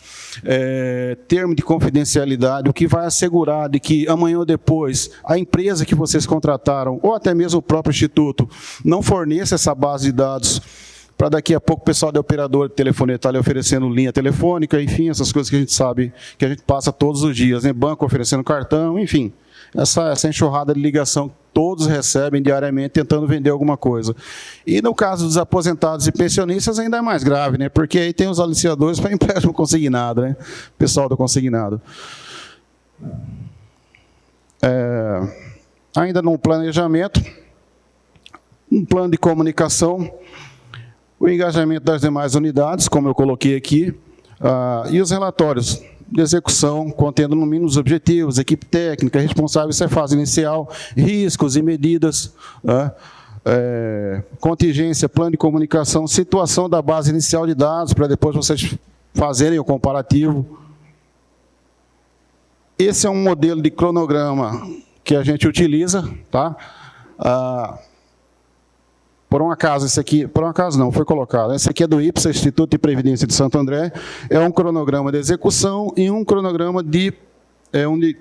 termo de confidencialidade, o que vai assegurar de que amanhã ou depois a empresa que vocês contrataram, ou até mesmo o próprio Instituto, não forneça essa base de dados para daqui a pouco o pessoal da operadora de telefonia estar lhe oferecendo linha telefônica, enfim, essas coisas que a gente sabe, que a gente passa todos os dias, né? Banco oferecendo cartão, enfim. Essa enxurrada de ligação que todos recebem diariamente tentando vender alguma coisa. E no caso dos aposentados e pensionistas ainda é mais grave, né? Porque aí tem os aliciadores para empréstimo consignado, né? Pessoal do consignado. Ainda no planejamento, um plano de comunicação, o engajamento das demais unidades, como eu coloquei aqui, e os relatórios de execução, contendo no mínimo os objetivos, equipe técnica, responsável, isso é fase inicial, riscos e medidas, né? Contingência, plano de comunicação, situação da base inicial de dados, para depois vocês fazerem o comparativo. Esse é um modelo de cronograma que a gente utiliza, tá? Por um acaso, esse aqui, por um acaso não, foi colocado. Esse aqui é do IPSA, Instituto de Previdência de Santo André. É um cronograma de execução e um cronograma de, onde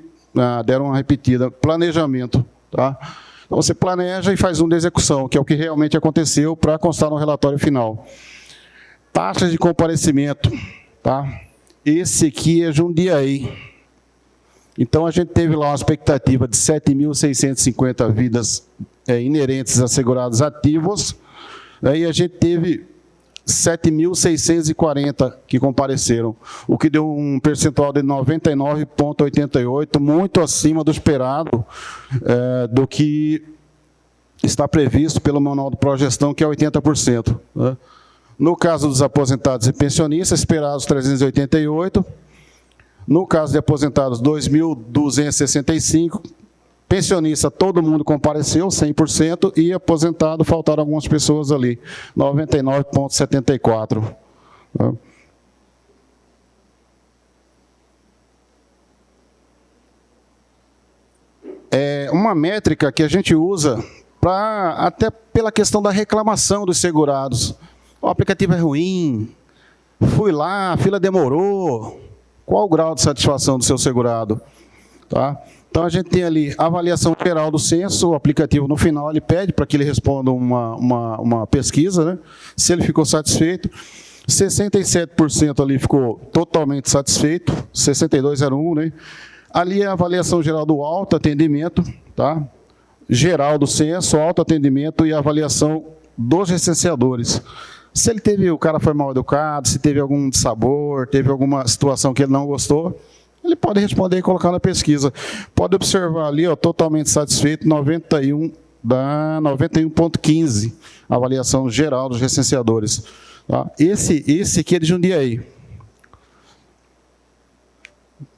deram uma repetida, planejamento. Tá? Então, você planeja e faz um de execução, que é o que realmente aconteceu, para constar no relatório final. Taxas de comparecimento. Tá? Esse aqui é Jundiaí. Então, a gente teve lá uma expectativa de 7.650 vidas inerentes a segurados ativos, e a gente teve 7.640 que compareceram, o que deu um percentual de 99,88, muito acima do esperado, do que está previsto pelo Manual de Progestão, que é 80%. Né? No caso dos aposentados e pensionistas, esperados 388. No caso de aposentados, 2.265. Pensionista, todo mundo compareceu, 100%, e aposentado, faltaram algumas pessoas ali, 99,74. É uma métrica que a gente usa até pela questão da reclamação dos segurados. O aplicativo é ruim, fui lá, a fila demorou. Qual o grau de satisfação do seu segurado? Tá? Então, a gente tem ali a avaliação geral do censo, o aplicativo no final ele pede para que ele responda uma pesquisa, né? Se ele ficou satisfeito. 67% ali ficou totalmente satisfeito, 62,01, né? Ali é a avaliação geral do autoatendimento, tá? Geral do censo, autoatendimento e a avaliação dos recenseadores. Se ele teve, o cara foi mal educado, se teve algum dissabor, teve alguma situação que ele não gostou, ele pode responder e colocar na pesquisa. Pode observar ali, ó, totalmente satisfeito, 91,15, avaliação geral dos recenseadores. Tá? Esse aqui é de Jundiaí,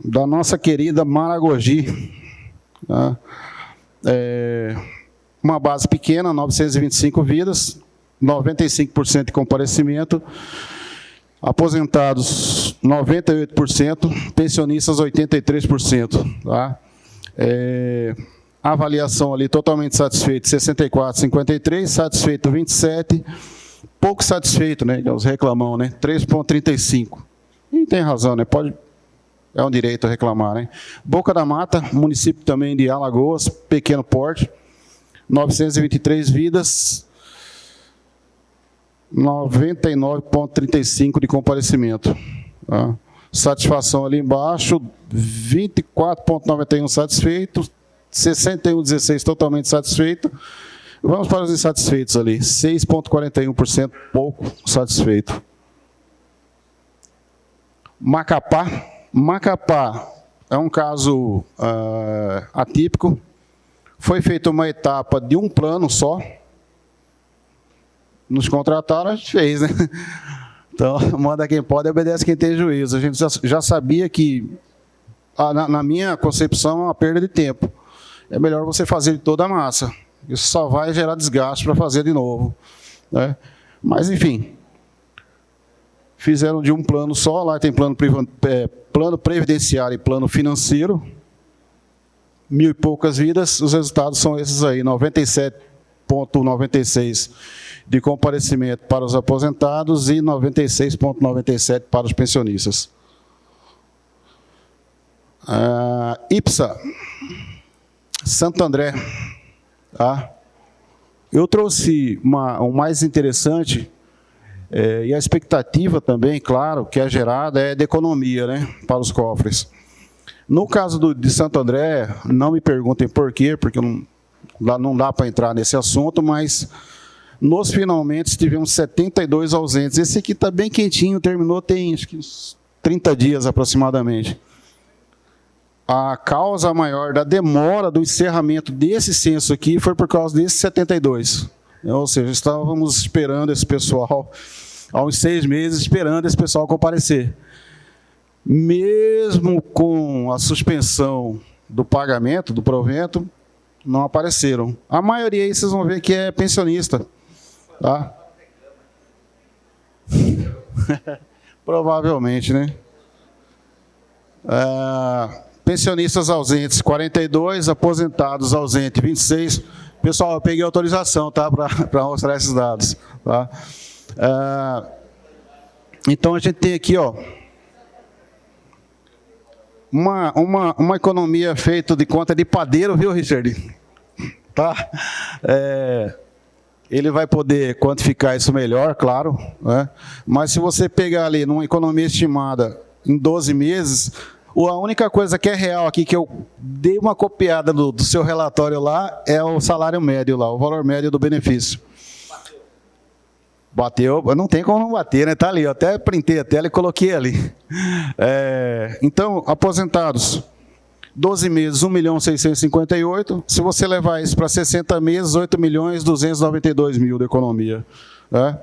da nossa querida Maragogi. Tá? Uma base pequena, 925 vidas, 95% de comparecimento. Aposentados, 98%, pensionistas, 83%. Tá? Avaliação ali, totalmente satisfeito, 64,53%, satisfeito, 27%, pouco satisfeito, né? Os reclamam, né? 3,35%. E tem razão, né? É um direito a reclamar, né? Boca da Mata, município também de Alagoas, pequeno porte, 923 vidas, 99,35 de comparecimento. Tá? Satisfação ali embaixo, 24,91 satisfeito, 61,16 totalmente satisfeito. Vamos para os insatisfeitos ali, 6,41% pouco satisfeito. Macapá é um caso atípico. Foi feita uma etapa de um plano só. Nos contrataram, a gente fez, né? Então, manda quem pode, obedece quem tem juízo. A gente já sabia que, na minha concepção, é uma perda de tempo. É melhor você fazer de toda a massa. Isso só vai gerar desgaste para fazer de novo. Né? Mas, enfim, fizeram de um plano só. Lá tem plano previdenciário e plano financeiro. 1.000 e poucas vidas. Os resultados são esses aí, 97,96 de comparecimento para os aposentados e 96,97 para os pensionistas. IPSA, Santo André. Tá? Eu trouxe o mais interessante, e a expectativa também, claro, que é gerada, é de economia, né, para os cofres. No caso de Santo André, não me perguntem por quê, porque não dá para entrar nesse assunto, mas nos finalmente tivemos 72 ausentes. Esse aqui está bem quentinho, terminou tem acho que uns 30 dias aproximadamente. A causa maior da demora do encerramento desse censo aqui foi por causa desses 72. Ou seja, estávamos esperando esse pessoal, há uns 6 meses, esperando esse pessoal comparecer. Mesmo com a suspensão do pagamento, do provento, não apareceram. A maioria aí vocês vão ver que é pensionista. Tá? Provavelmente, né? Pensionistas ausentes, 42, aposentados ausentes, 26. Pessoal, eu peguei autorização, tá, para mostrar esses dados. Tá? Então, a gente tem aqui, ó, uma economia feita de conta de padeiro, viu, Richard? Tá? Ele vai poder quantificar isso melhor, claro, né? Mas se você pegar ali numa economia estimada em 12 meses, a única coisa que é real aqui, que eu dei uma copiada do seu relatório lá, é o salário médio lá, o valor médio do benefício. Bateu, não tem como não bater, né? Está ali, eu até printei a tela e coloquei ali. Então, aposentados, 12 meses, 1.658.000. Se você levar isso para 60 meses, 8.292.000 de economia. Né?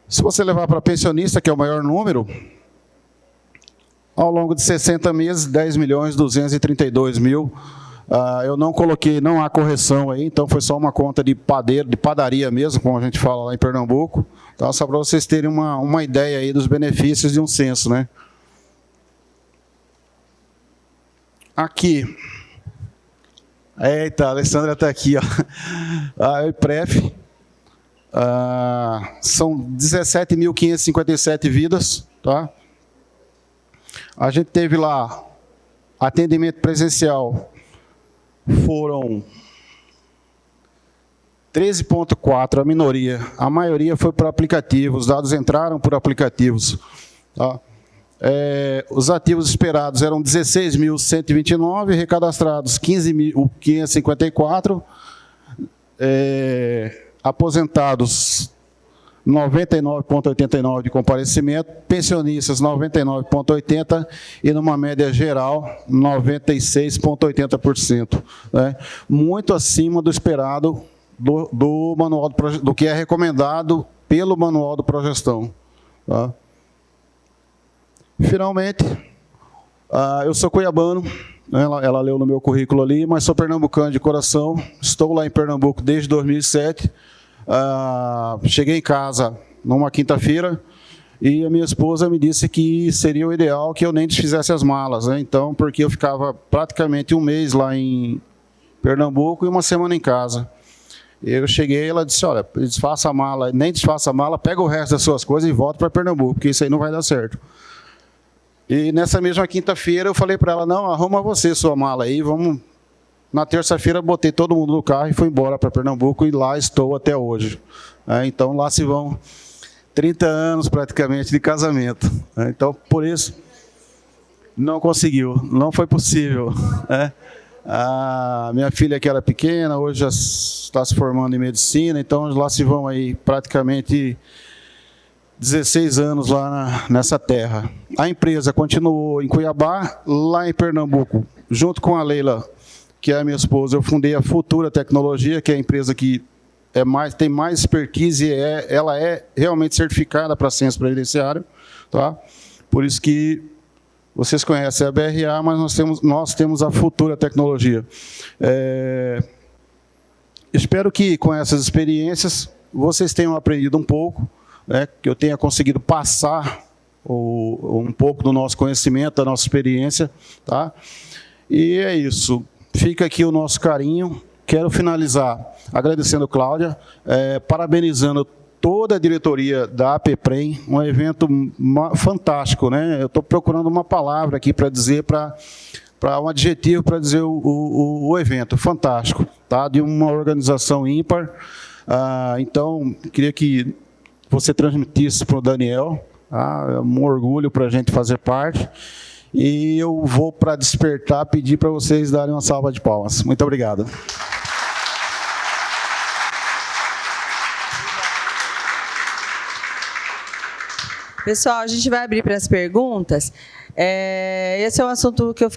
Se você levar para pensionista, que é o maior número, ao longo de 60 meses, 10.232.000. Eu não coloquei, não há correção aí, então foi só uma conta de padeiro, de padaria mesmo, como a gente fala lá em Pernambuco. Então, só para vocês terem uma ideia aí dos benefícios de um censo, né? Aqui. Eita, a Alessandra está aqui, ó. A IPREF. São 17.557 vidas, tá? A gente teve lá atendimento presencial, foram 13,4, a minoria. A maioria foi por aplicativo, os dados entraram por aplicativos. Tá? Os ativos esperados eram 16.129, recadastrados 15.554, aposentados 99,89 de comparecimento, pensionistas 99,80 e numa média geral 96,80%, né? Muito acima do esperado do manual do que é recomendado pelo manual do Progestão. Tá? Finalmente, eu sou cuiabano, ela leu no meu currículo ali, mas sou pernambucano de coração, estou lá em Pernambuco desde 2007. Cheguei em casa numa quinta-feira e a minha esposa me disse que seria o ideal que eu nem desfizesse as malas, né? Então, porque eu ficava praticamente um mês lá em Pernambuco e uma semana em casa. Eu cheguei e ela disse, olha, desfaça a mala, nem desfaça a mala, pega o resto das suas coisas e volta para Pernambuco, porque isso aí não vai dar certo. E nessa mesma quinta-feira eu falei para ela, não, arruma você sua mala aí, vamos... Na terça-feira, botei todo mundo no carro e fui embora para Pernambuco e lá estou até hoje. Então, lá se vão 30 anos praticamente de casamento. Então, por isso, não conseguiu, não foi possível. A minha filha, que era pequena, hoje já está se formando em medicina, então lá se vão aí praticamente 16 anos lá nessa terra. A empresa continuou em Cuiabá, lá em Pernambuco, junto com a Leila, que é a minha esposa, eu fundei a Futura Tecnologia, que é a empresa que tem mais expertise, ela é realmente certificada para ciência previdenciária, tá? Por isso que vocês conhecem a BRA, mas nós temos a Futura Tecnologia. Espero que com essas experiências vocês tenham aprendido um pouco, que eu tenha conseguido passar um pouco do nosso conhecimento, da nossa experiência, tá? E é isso. Fica aqui o nosso carinho. Quero finalizar agradecendo a Cláudia, parabenizando toda a diretoria da APPREM, um evento fantástico, né? Eu estou procurando uma palavra aqui para dizer, para um adjetivo para dizer o evento, fantástico, tá? De uma organização ímpar. Então, queria que você transmitisse para o Daniel, tá? É um orgulho para a gente fazer parte. E eu vou, para despertar, pedir para vocês darem uma salva de palmas. Muito obrigado. Pessoal, a gente vai abrir para as perguntas. Esse é um assunto que a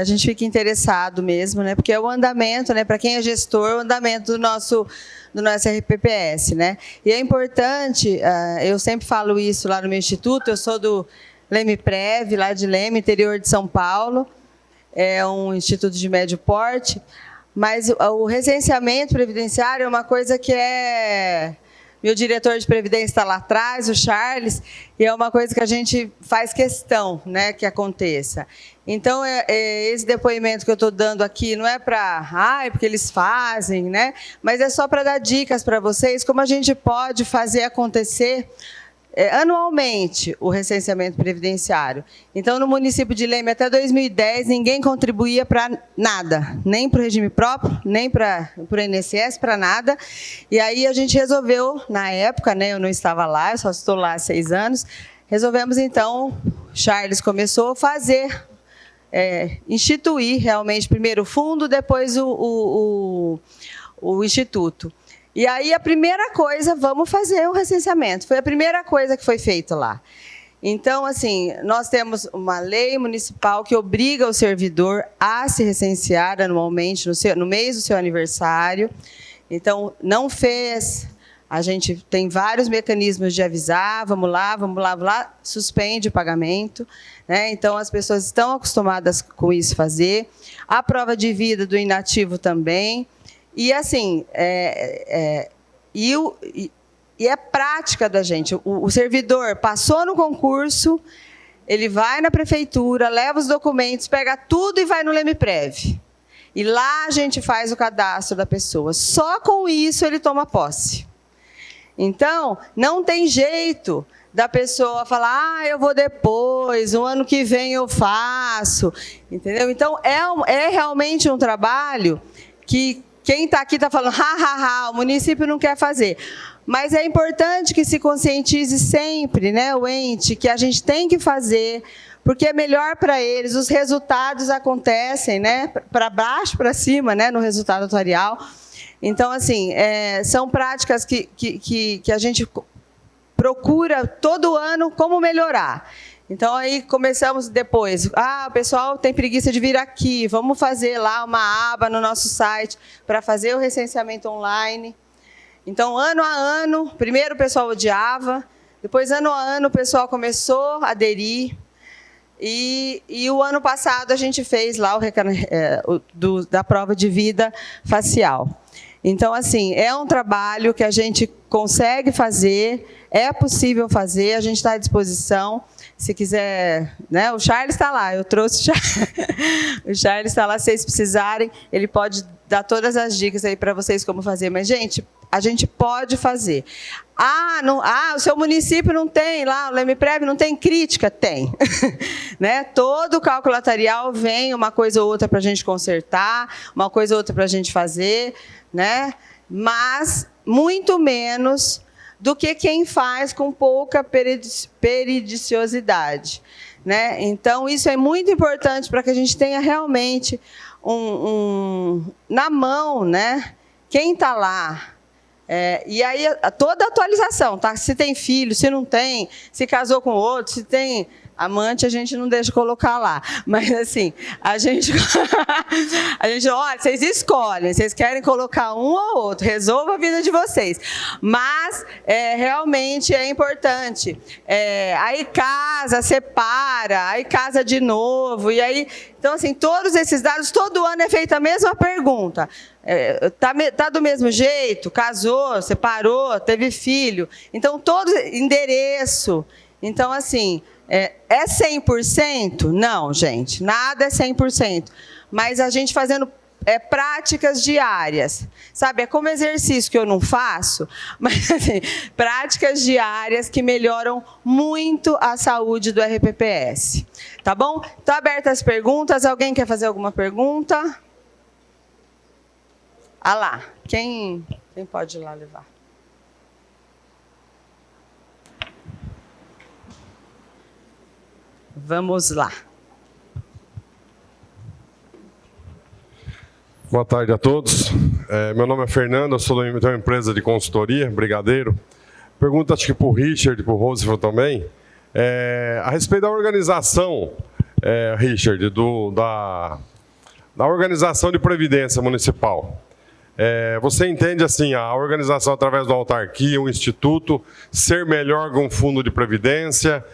gente fica interessado mesmo, né? Porque é o andamento, né? Para quem é gestor, o andamento do nosso RPPS, né? E é importante, eu sempre falo isso lá no meu instituto, eu sou do Leme Prev, lá de Leme, interior de São Paulo, é um instituto de médio porte, mas o recenseamento previdenciário é uma coisa que meu diretor de previdência está lá atrás, o Charles, e é uma coisa que a gente faz questão, né, que aconteça. Então, esse depoimento que eu estou dando aqui não é porque eles fazem, né, mas é só para dar dicas para vocês como a gente pode fazer acontecer anualmente o recenseamento previdenciário. Então, no município de Leme, até 2010, ninguém contribuía para nada, nem para o regime próprio, nem para o INSS, para nada. E aí a gente resolveu, na época, né, eu não estava lá, eu só estou lá há 6 anos, resolvemos então, Charles começou a fazer, instituir realmente primeiro o fundo, depois o instituto. E aí a primeira coisa, vamos fazer o recenseamento. Foi a primeira coisa que foi feita lá. Então, assim, nós temos uma lei municipal que obriga o servidor a se recensear anualmente no mês do seu aniversário. Então, não fez, a gente tem vários mecanismos de avisar, vamos lá, suspende o pagamento, né? Então, as pessoas estão acostumadas com isso fazer. A prova de vida do inativo também. E, assim, e é prática da gente. O servidor passou no concurso, ele vai na prefeitura, leva os documentos, pega tudo e vai no Lemiprev. E lá a gente faz o cadastro da pessoa. Só com isso ele toma posse. Então, não tem jeito da pessoa falar, eu vou depois, o ano que vem eu faço. Entendeu? Então, é realmente um trabalho que quem está aqui está falando, o município não quer fazer. Mas é importante que se conscientize sempre, né, o ente, que a gente tem que fazer, porque é melhor para eles, os resultados acontecem, né, para baixo, para cima, né, no resultado atuarial. Então, assim, são práticas que a gente procura todo ano como melhorar. Então, aí começamos depois, o pessoal tem preguiça de vir aqui, vamos fazer lá uma aba no nosso site para fazer o recenseamento online. Então, ano a ano, primeiro o pessoal odiava, depois, ano a ano, o pessoal começou a aderir. E o ano passado a gente fez lá da prova de vida facial. Então, assim, é um trabalho que a gente consegue fazer, é possível fazer, a gente está à disposição. Se quiser, né? O Charles está lá, eu trouxe o Charles. O Charles está lá, se vocês precisarem, ele pode dar todas as dicas aí para vocês como fazer. Mas, gente, a gente pode fazer. O seu município não tem lá, o Lemiprev não tem crítica? Tem. Né? Todo o cálculo atuarial vem uma coisa ou outra para a gente consertar, uma coisa ou outra para a gente fazer, né? Mas muito menos do que quem faz com pouca periodicidade, né? Então, isso é muito importante para que a gente tenha realmente na mão, né? Quem está lá. E aí, toda a atualização, tá? Se tem filho, se não tem, se casou com outro, se tem amante, a gente não deixa colocar lá. Mas, assim, a gente, olha, vocês escolhem, vocês querem colocar um ou outro, resolva a vida de vocês. Mas, realmente é importante. Aí casa, separa, aí casa de novo, e aí... Então, assim, todos esses dados, todo ano é feita a mesma pergunta. Tá do mesmo jeito? Casou, separou, teve filho? Então, todo endereço. Então, assim... É 100%? Não, gente, nada é 100%. Mas a gente fazendo práticas diárias, sabe? É como exercício que eu não faço, mas assim, práticas diárias que melhoram muito a saúde do RPPS. Tá bom? Estão abertas as perguntas. Alguém quer fazer alguma pergunta? Lá, quem pode ir lá levar? Vamos lá. Boa tarde a todos. Meu nome é Fernando, eu sou de uma empresa de consultoria, Brigadeiro. Pergunta, acho que para o Richard e para o Roosevelt também, a respeito da organização, Richard, da organização de previdência municipal. Você entende assim, a organização através da autarquia, um instituto, ser melhor que um fundo de previdência,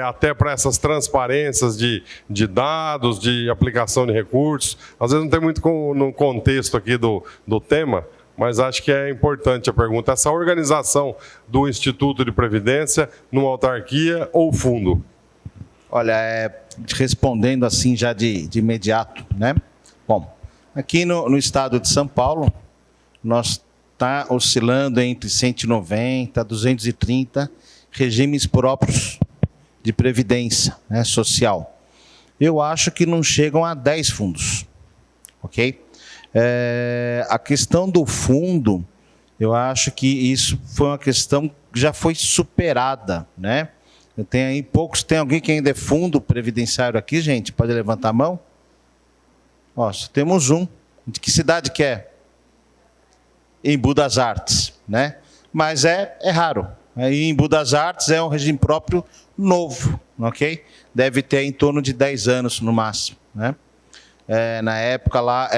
até para essas transparências de dados, de aplicação de recursos. Às vezes não tem muito no contexto aqui do tema, mas acho que é importante a pergunta. Essa organização do Instituto de Previdência numa autarquia ou fundo? Olha, respondendo assim já de imediato, né? Bom, aqui no estado de São Paulo, nós está oscilando entre 190 a 230 regimes próprios de previdência, né, social. Eu acho que não chegam a 10 fundos, ok? A questão do fundo, eu acho que isso foi uma questão que já foi superada, né? Tem alguém que ainda é fundo previdenciário aqui, gente? Pode levantar a mão? Só temos um. De que cidade que é? Embu das Artes. né? Mas é raro. Aí em Budas das Artes é um regime próprio novo, ok? Deve ter em torno de 10 anos no máximo, né? Na época lá,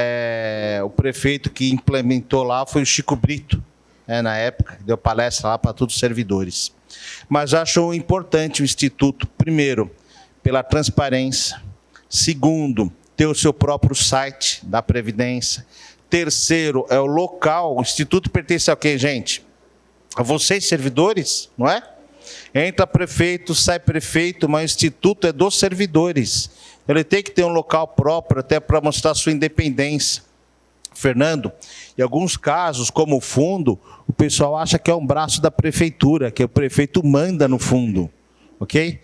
o prefeito que implementou lá foi o Chico Brito, na época, deu palestra lá para todos os servidores. Mas acho importante o Instituto, primeiro, pela transparência, segundo, ter o seu próprio site da Previdência, terceiro, é o local, o Instituto pertence a quem, gente? A vocês, servidores, não é? Entra prefeito, sai prefeito, mas o Instituto é dos servidores. Ele tem que ter um local próprio até para mostrar sua independência. Fernando, em alguns casos, como o fundo, o pessoal acha que é um braço da prefeitura, que o prefeito manda no fundo, ok?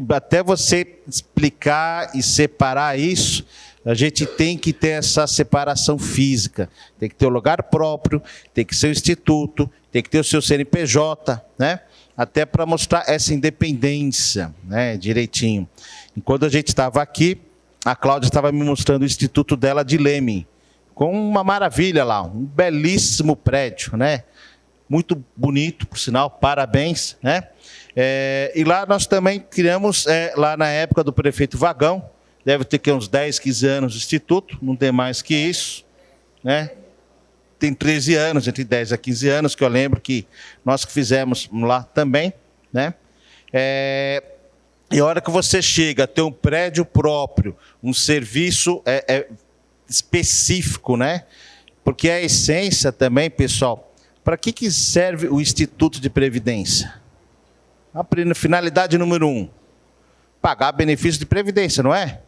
Até você explicar e separar isso, a gente tem que ter essa separação física. Tem que ter o lugar próprio, tem que ser o instituto, tem que ter o seu CNPJ, né? Até para mostrar essa independência, né, direitinho. E quando a gente estava aqui, a Cláudia estava me mostrando o instituto dela de Leme, com uma maravilha lá, um belíssimo prédio, né? Muito bonito, por sinal, parabéns, né? E lá nós também criamos, lá na época do prefeito Vagão, deve ter que uns 10, 15 anos o instituto, não tem mais que isso, né? Tem 13 anos, entre 10 a 15 anos, que eu lembro que nós que fizemos lá também, né? E a hora que você chega a ter um prédio próprio, um serviço específico, né? Porque a essência também, pessoal, para que serve o Instituto de Previdência? A finalidade número 1, pagar benefício de previdência, não é?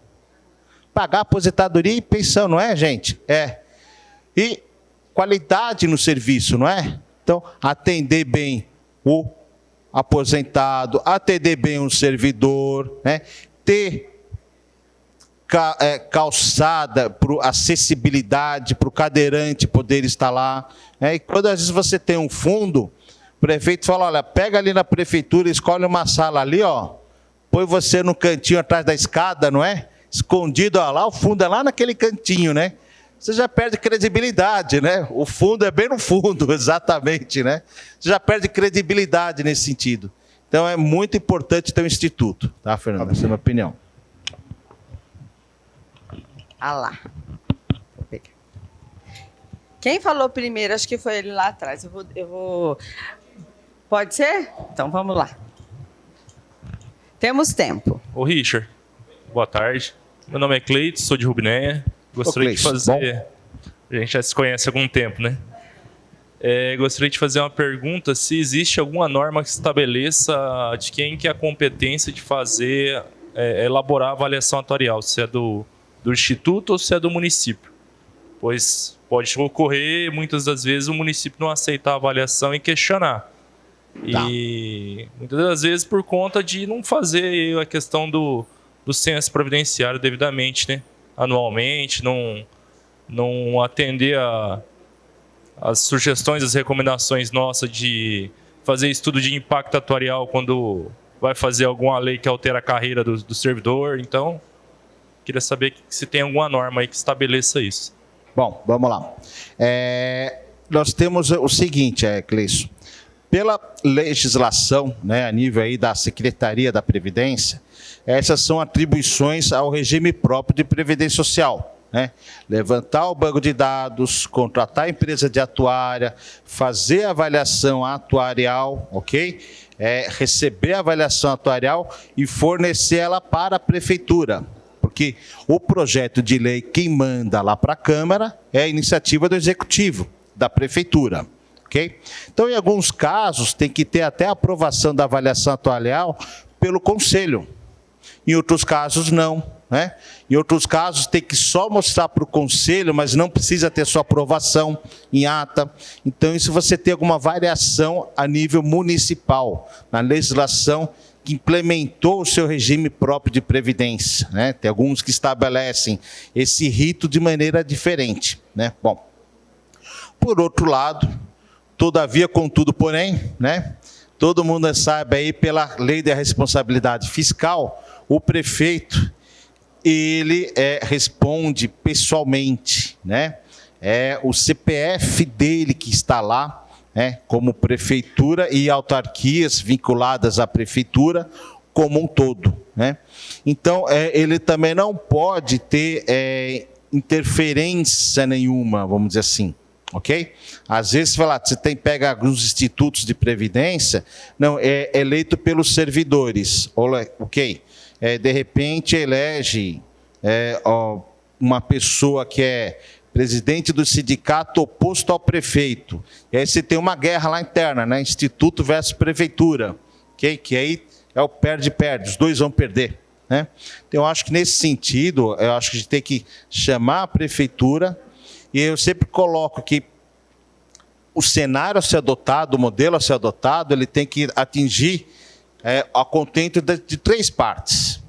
Pagar aposentadoria e pensão, não é, gente? E qualidade no serviço, não é? Então, atender bem o aposentado, atender bem o servidor, né? Ter calçada, acessibilidade para o cadeirante poder estar lá. E quando às vezes você tem um fundo, o prefeito fala, olha, pega ali na prefeitura, escolhe uma sala ali, ó, põe você no cantinho atrás da escada, não é? Escondido, ó, lá o fundo é lá naquele cantinho, né? Você já perde credibilidade, né? O fundo é bem no fundo, exatamente, né? Você já perde credibilidade nesse sentido. Então é muito importante ter um instituto, tá, Fernando? Essa é a minha opinião. Ah lá. Vou pegar. Quem falou primeiro? Acho que foi ele lá atrás. Eu vou... Pode ser? Então vamos lá. Temos tempo. Ô, Richard, boa tarde. Meu nome é Cleiton, sou de Rubinéia. Gostaria de fazer... A gente já se conhece há algum tempo, né? Gostaria de fazer uma pergunta, se existe alguma norma que estabeleça de quem que é a competência de fazer, elaborar a avaliação atuarial, se é do Instituto ou se é do município. Pois pode ocorrer, muitas das vezes, o município não aceitar a avaliação e questionar. Tá. E muitas das vezes por conta de não fazer a questão do censo previdenciário devidamente, né? Anualmente, não atender as sugestões, as recomendações nossas de fazer estudo de impacto atuarial quando vai fazer alguma lei que altera a carreira do servidor. Então, queria saber se tem alguma norma aí que estabeleça isso. Bom, vamos lá. Nós temos o seguinte, Cleison. Pela legislação, né, a nível aí da Secretaria da Previdência, essas são atribuições ao regime próprio de Previdência Social, né? Levantar o banco de dados, contratar a empresa de atuária, fazer a avaliação atuarial, ok? Receber a avaliação atuarial e fornecer ela para a Prefeitura. Porque o projeto de lei, quem manda lá para a Câmara, é a iniciativa do Executivo, da Prefeitura. Okay? Então, em alguns casos, tem que ter até a aprovação da avaliação atuarial pelo Conselho. Em outros casos, não. Né? Em outros casos, tem que só mostrar para o Conselho, mas não precisa ter sua aprovação em ata. Então, isso você tem alguma variação a nível municipal, na legislação que implementou o seu regime próprio de previdência. Né? Tem alguns que estabelecem esse rito de maneira diferente. Né? Bom, por outro lado, todavia, contudo, porém, né, todo mundo sabe aí pela lei da responsabilidade fiscal, o prefeito, ele responde pessoalmente, né, é o CPF dele que está lá, né, como prefeitura e autarquias vinculadas à prefeitura como um todo, né? Então, ele também não pode ter interferência nenhuma, vamos dizer assim, ok? Às vezes, você pega alguns institutos de previdência, não, é eleito pelos servidores, ok? De repente, elege uma pessoa que é presidente do sindicato oposto ao prefeito. E aí você tem uma guerra lá interna, né? Instituto versus prefeitura, ok? Que aí é o perde-perde, os dois vão perder, né? Então, eu acho que nesse sentido, eu acho que a gente tem que chamar a prefeitura, e eu sempre coloco que o cenário a ser adotado, o modelo a ser adotado, ele tem que atingir a contento de 3 partes.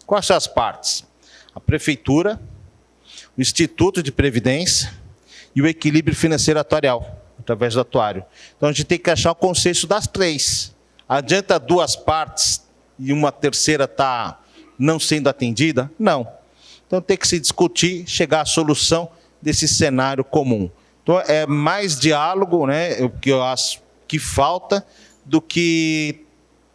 Quais são as partes? A prefeitura, o Instituto de Previdência e o equilíbrio financeiro atuarial, através do atuário. Então, a gente tem que achar o consenso das 3. Adianta 2 partes e uma terceira está não sendo atendida? Não. Então, tem que se discutir, chegar à solução desse cenário comum. Então, é mais diálogo, né, o que eu acho que falta, do que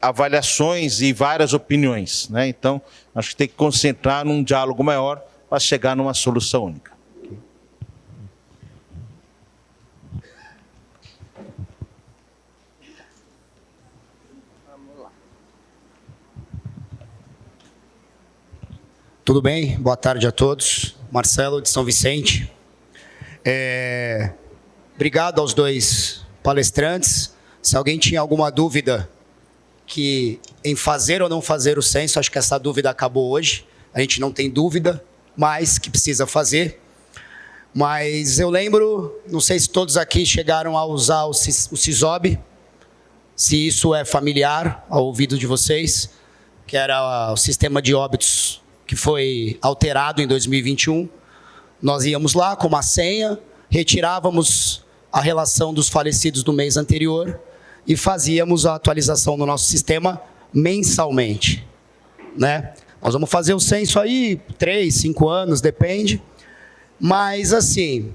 avaliações e várias opiniões, né? Então, acho que tem que concentrar num diálogo maior para chegar numa solução única. Tudo bem? Boa tarde a todos. Marcelo, de São Vicente. Obrigado aos 2 palestrantes. Se alguém tinha alguma dúvida em fazer ou não fazer o censo, acho que essa dúvida acabou hoje. A gente não tem dúvida mais que precisa fazer. Mas eu lembro, não sei se todos aqui chegaram a usar o CISOB, se isso é familiar ao ouvido de vocês, que era o sistema de óbitos que foi alterado em 2021. Nós íamos lá com uma senha, retirávamos a relação dos falecidos do mês anterior e fazíamos a atualização do nosso sistema mensalmente, né? Nós vamos fazer o censo aí, 3, 5 anos, depende. Mas, assim,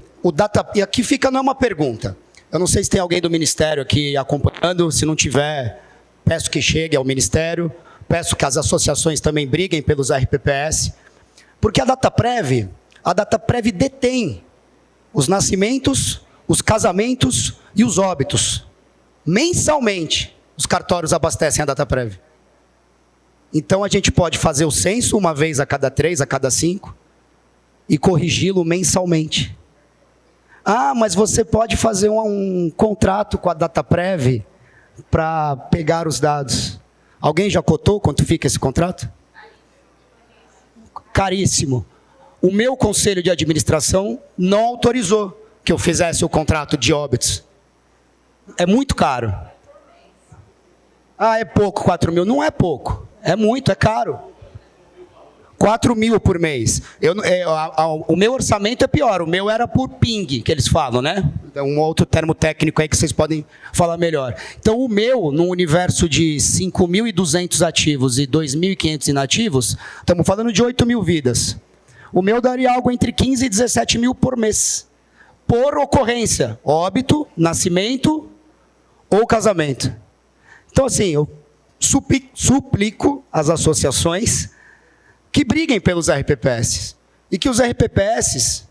e aqui não é uma pergunta. Eu não sei se tem alguém do Ministério aqui acompanhando. Se não tiver, peço que chegue ao Ministério. Peço que as associações também briguem pelos RPPS. Porque a Dataprev detém os nascimentos, os casamentos e os óbitos. Mensalmente, os cartórios abastecem a Dataprev. Então, a gente pode fazer o censo uma vez a cada 3, a cada 5, e corrigi-lo mensalmente. Ah, mas você pode fazer um contrato com a Dataprev para pegar os dados. Alguém já cotou quanto fica esse contrato? Caríssimo. O meu conselho de administração não autorizou que eu fizesse o contrato de óbitos. É muito caro. Ah, é pouco, 4 mil. Não é pouco. É muito, é caro. 4 mil por mês. O meu orçamento é pior. O meu era por ping, que eles falam, né? É um outro termo técnico aí que vocês podem falar melhor. Então, o meu, num universo de 5.200 ativos e 2.500 inativos, estamos falando de 8 mil vidas. O meu daria algo entre 15 e 17 mil por mês. Por ocorrência. Óbito, nascimento ou casamento. Então, assim, eu suplico às associações que briguem pelos RPPS e que os RPPS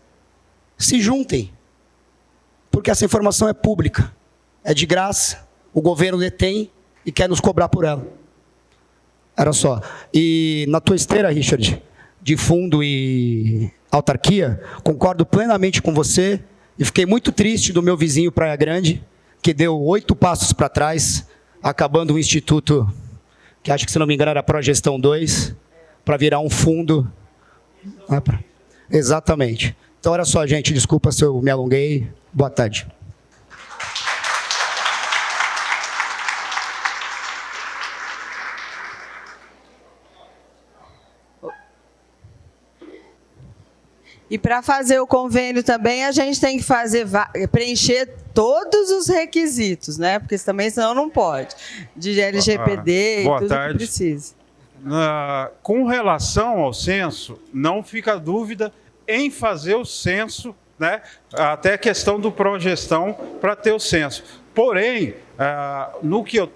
se juntem, porque essa informação é pública, é de graça, o governo detém e quer nos cobrar por ela. Era só. E na tua esteira, Richard, de fundo e autarquia, concordo plenamente com você e fiquei muito triste do meu vizinho Praia Grande, que deu 8 passos para trás, acabando um instituto que acho que, se não me engano, era Progestão 2, para virar um fundo. Exatamente. Então, era só, gente. Desculpa se eu me alonguei. Boa tarde. E para fazer o convênio também, a gente tem que preencher todos os requisitos, né? Porque também, senão, não pode. De LGPD e tudo que precisa. Com relação ao censo, não fica dúvida em fazer o censo né? Até a questão do progestão para ter o censo. Porém, no que eu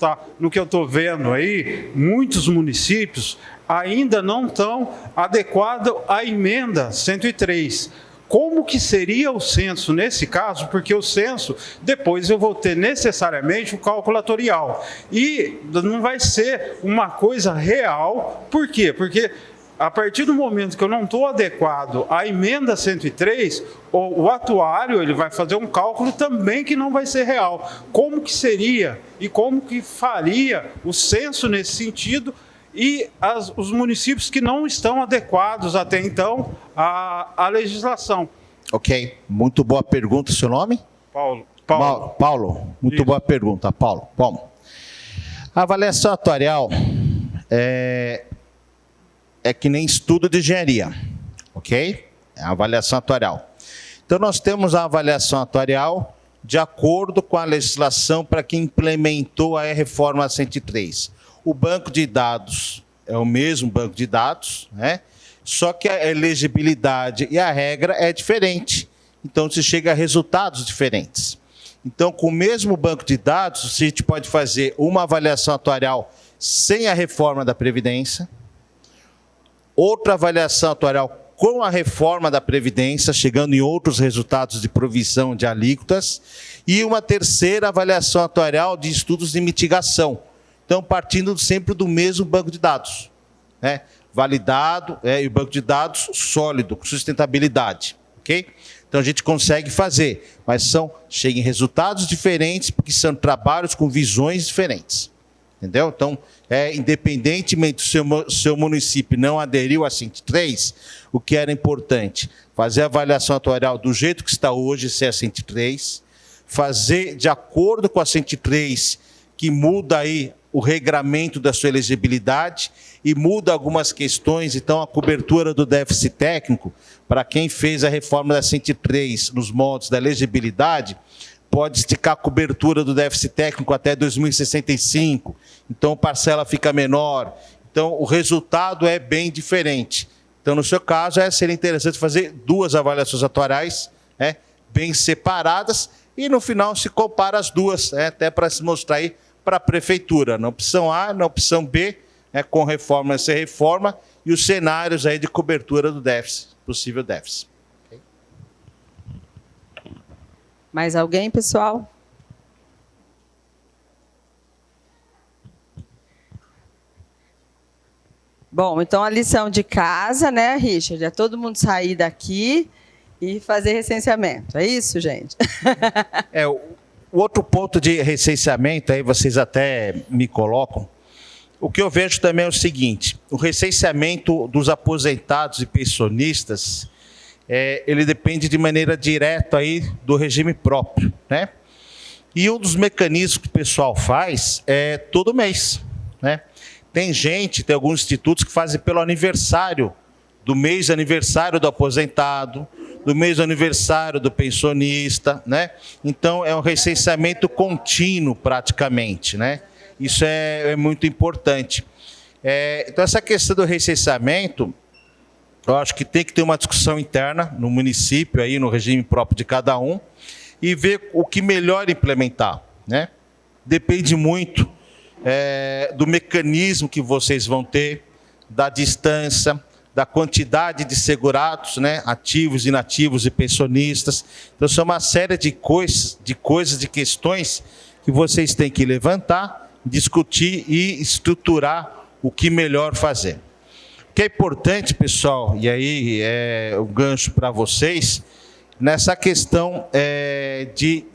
estou vendo aí, muitos municípios ainda não estão adequados à emenda 103. Como que seria o censo nesse caso? Porque o censo, depois eu vou ter necessariamente o cálculatorial. E não vai ser uma coisa real. Por quê? Porque a partir do momento que eu não estou adequado à emenda 103, o atuário ele vai fazer um cálculo também que não vai ser real. Como que seria e como que faria o censo nesse sentido e os municípios que não estão adequados até então à legislação? Ok, muito boa pergunta. Seu nome? Paulo. Paulo, muito Isso. boa pergunta, Paulo. Bom, a avaliação atuarial é que nem estudo de engenharia, ok? É a avaliação atuarial. Então, nós temos a avaliação atuarial de acordo com a legislação para quem implementou a reforma 103. O banco de dados é o mesmo banco de dados, né? Só que a elegibilidade e a regra é diferente. Então, se chega a resultados diferentes. Então, com o mesmo banco de dados, a gente pode fazer uma avaliação atuarial sem a reforma da Previdência, outra avaliação atuarial com a reforma da Previdência, chegando em outros resultados de provisão de alíquotas, e uma terceira avaliação atuarial de estudos de mitigação. Então, partindo sempre do mesmo banco de dados, né? Validado, e o banco de dados sólido, com sustentabilidade, ok? Então, a gente consegue fazer, mas chega em resultados diferentes, porque são trabalhos com visões diferentes. Entendeu? Então, independentemente do seu município não aderiu a 103, o que era importante? Fazer a avaliação atuarial do jeito que está hoje, se é a 103, fazer de acordo com a 103, que muda aí o regramento da sua elegibilidade e muda algumas questões. Então, a cobertura do déficit técnico, para quem fez a reforma da 103 nos moldes da elegibilidade, pode esticar a cobertura do déficit técnico até 2065, então a parcela fica menor. Então, o resultado é bem diferente. Então, no seu caso, seria interessante fazer duas avaliações atuariais, bem separadas, e no final se compara as duas, até para se mostrar aí para a prefeitura, na opção A, na opção B, com reforma sem reforma, e os cenários aí de cobertura do déficit, possível déficit. Mais alguém, pessoal? Bom, então a lição de casa, né, Richard? É todo mundo sair daqui e fazer recenseamento. É isso, gente? O outro ponto de recenseamento, aí vocês até me colocam, o que eu vejo também é o seguinte: o recenseamento dos aposentados e pensionistas, ele depende de maneira direta aí do regime próprio, né? E um dos mecanismos que o pessoal faz é todo mês, né? Tem alguns institutos que fazem pelo aniversário, do mês de aniversário do aposentado, do mês de aniversário do pensionista, né? Então, é um recenseamento contínuo, praticamente, né? Isso é muito importante. Então, essa questão do recenseamento, eu acho que tem que ter uma discussão interna no município, aí, no regime próprio de cada um, e ver o que melhor implementar, né? Depende muito do mecanismo que vocês vão ter, da distância, da quantidade de segurados, né? Ativos, inativos e pensionistas. Então, são uma série de coisas, de questões que vocês têm que levantar, discutir e estruturar o que melhor fazer. O que é importante, pessoal, e aí é um gancho para vocês, nessa questão de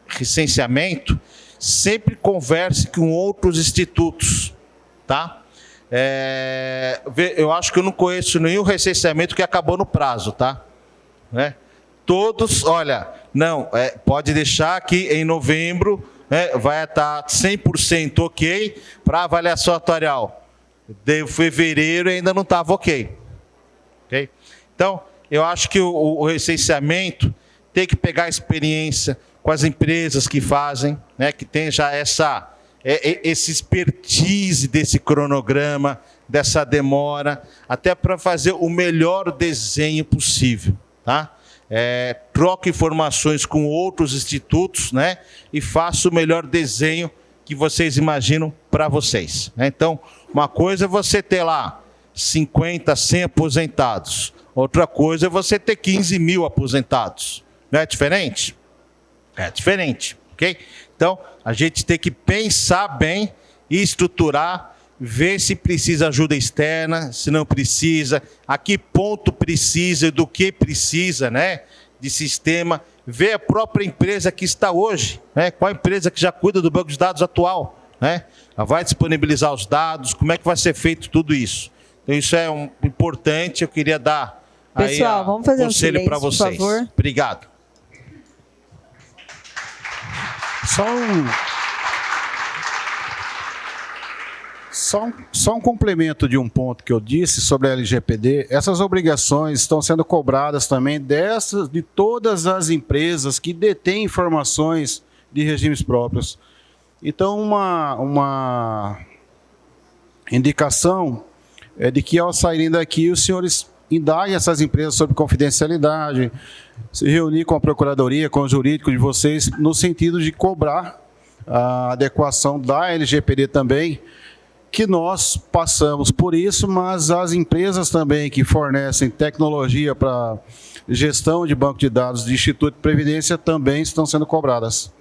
recenseamento, sempre converse com outros institutos, tá? Eu acho que eu não conheço nenhum recenseamento que acabou no prazo, tá? Né? Todos, olha, não, pode deixar que em novembro vai estar 100% ok para avaliação atuarial. De fevereiro ainda não estava ok. Então, eu acho que o recenseamento tem que pegar a experiência com as empresas que fazem, né, que tem já esse expertise desse cronograma, dessa demora, até para fazer o melhor desenho possível, tá? troco informações com outros institutos, né? E faço o melhor desenho que vocês imaginam para vocês, né? Então, uma coisa é você ter lá 50, 100 aposentados. Outra coisa é você ter 15 mil aposentados. Não é diferente? É diferente, ok? Então, a gente tem que pensar bem e estruturar, ver se precisa ajuda externa, se não precisa, a que ponto precisa e do que precisa, né? De sistema, ver a própria empresa que está hoje, né? Qual a empresa que já cuida do banco de dados atual, né? Ela vai disponibilizar os dados, como é que vai ser feito tudo isso? Então, isso é importante, eu queria dar Pessoal, aí vamos fazer conselho para silêncio, vocês. por favor. Obrigado. Só um complemento de um ponto que eu disse sobre a LGPD. Essas obrigações estão sendo cobradas também de todas as empresas que detêm informações de regimes próprios. Então, uma indicação é de que, ao saírem daqui, os senhores indaguem essas empresas sobre confidencialidade, se reunir com a procuradoria, com o jurídico de vocês, no sentido de cobrar a adequação da LGPD também, que nós passamos por isso, mas as empresas também que fornecem tecnologia para gestão de banco de dados de Instituto de Previdência também estão sendo cobradas.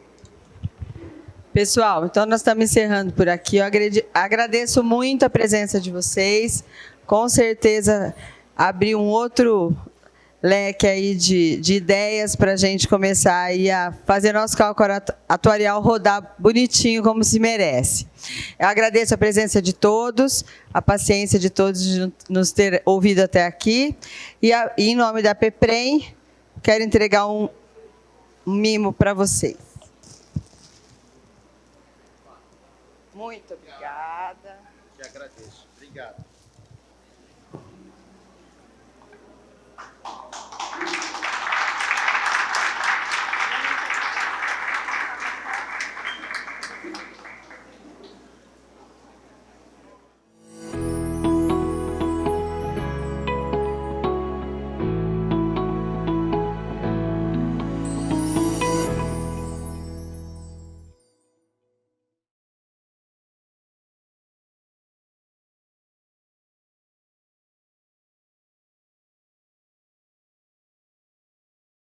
Pessoal, então nós estamos encerrando por aqui. Eu agradeço muito a presença de vocês. Com certeza abriu um outro leque aí de ideias para a gente começar aí a fazer nosso cálculo atuarial rodar bonitinho como se merece. Eu agradeço a presença de todos, a paciência de todos de nos ter ouvido até aqui. E em nome da PEPREM, quero entregar um mimo para vocês. Muito obrigada. Te agradeço. Obrigado.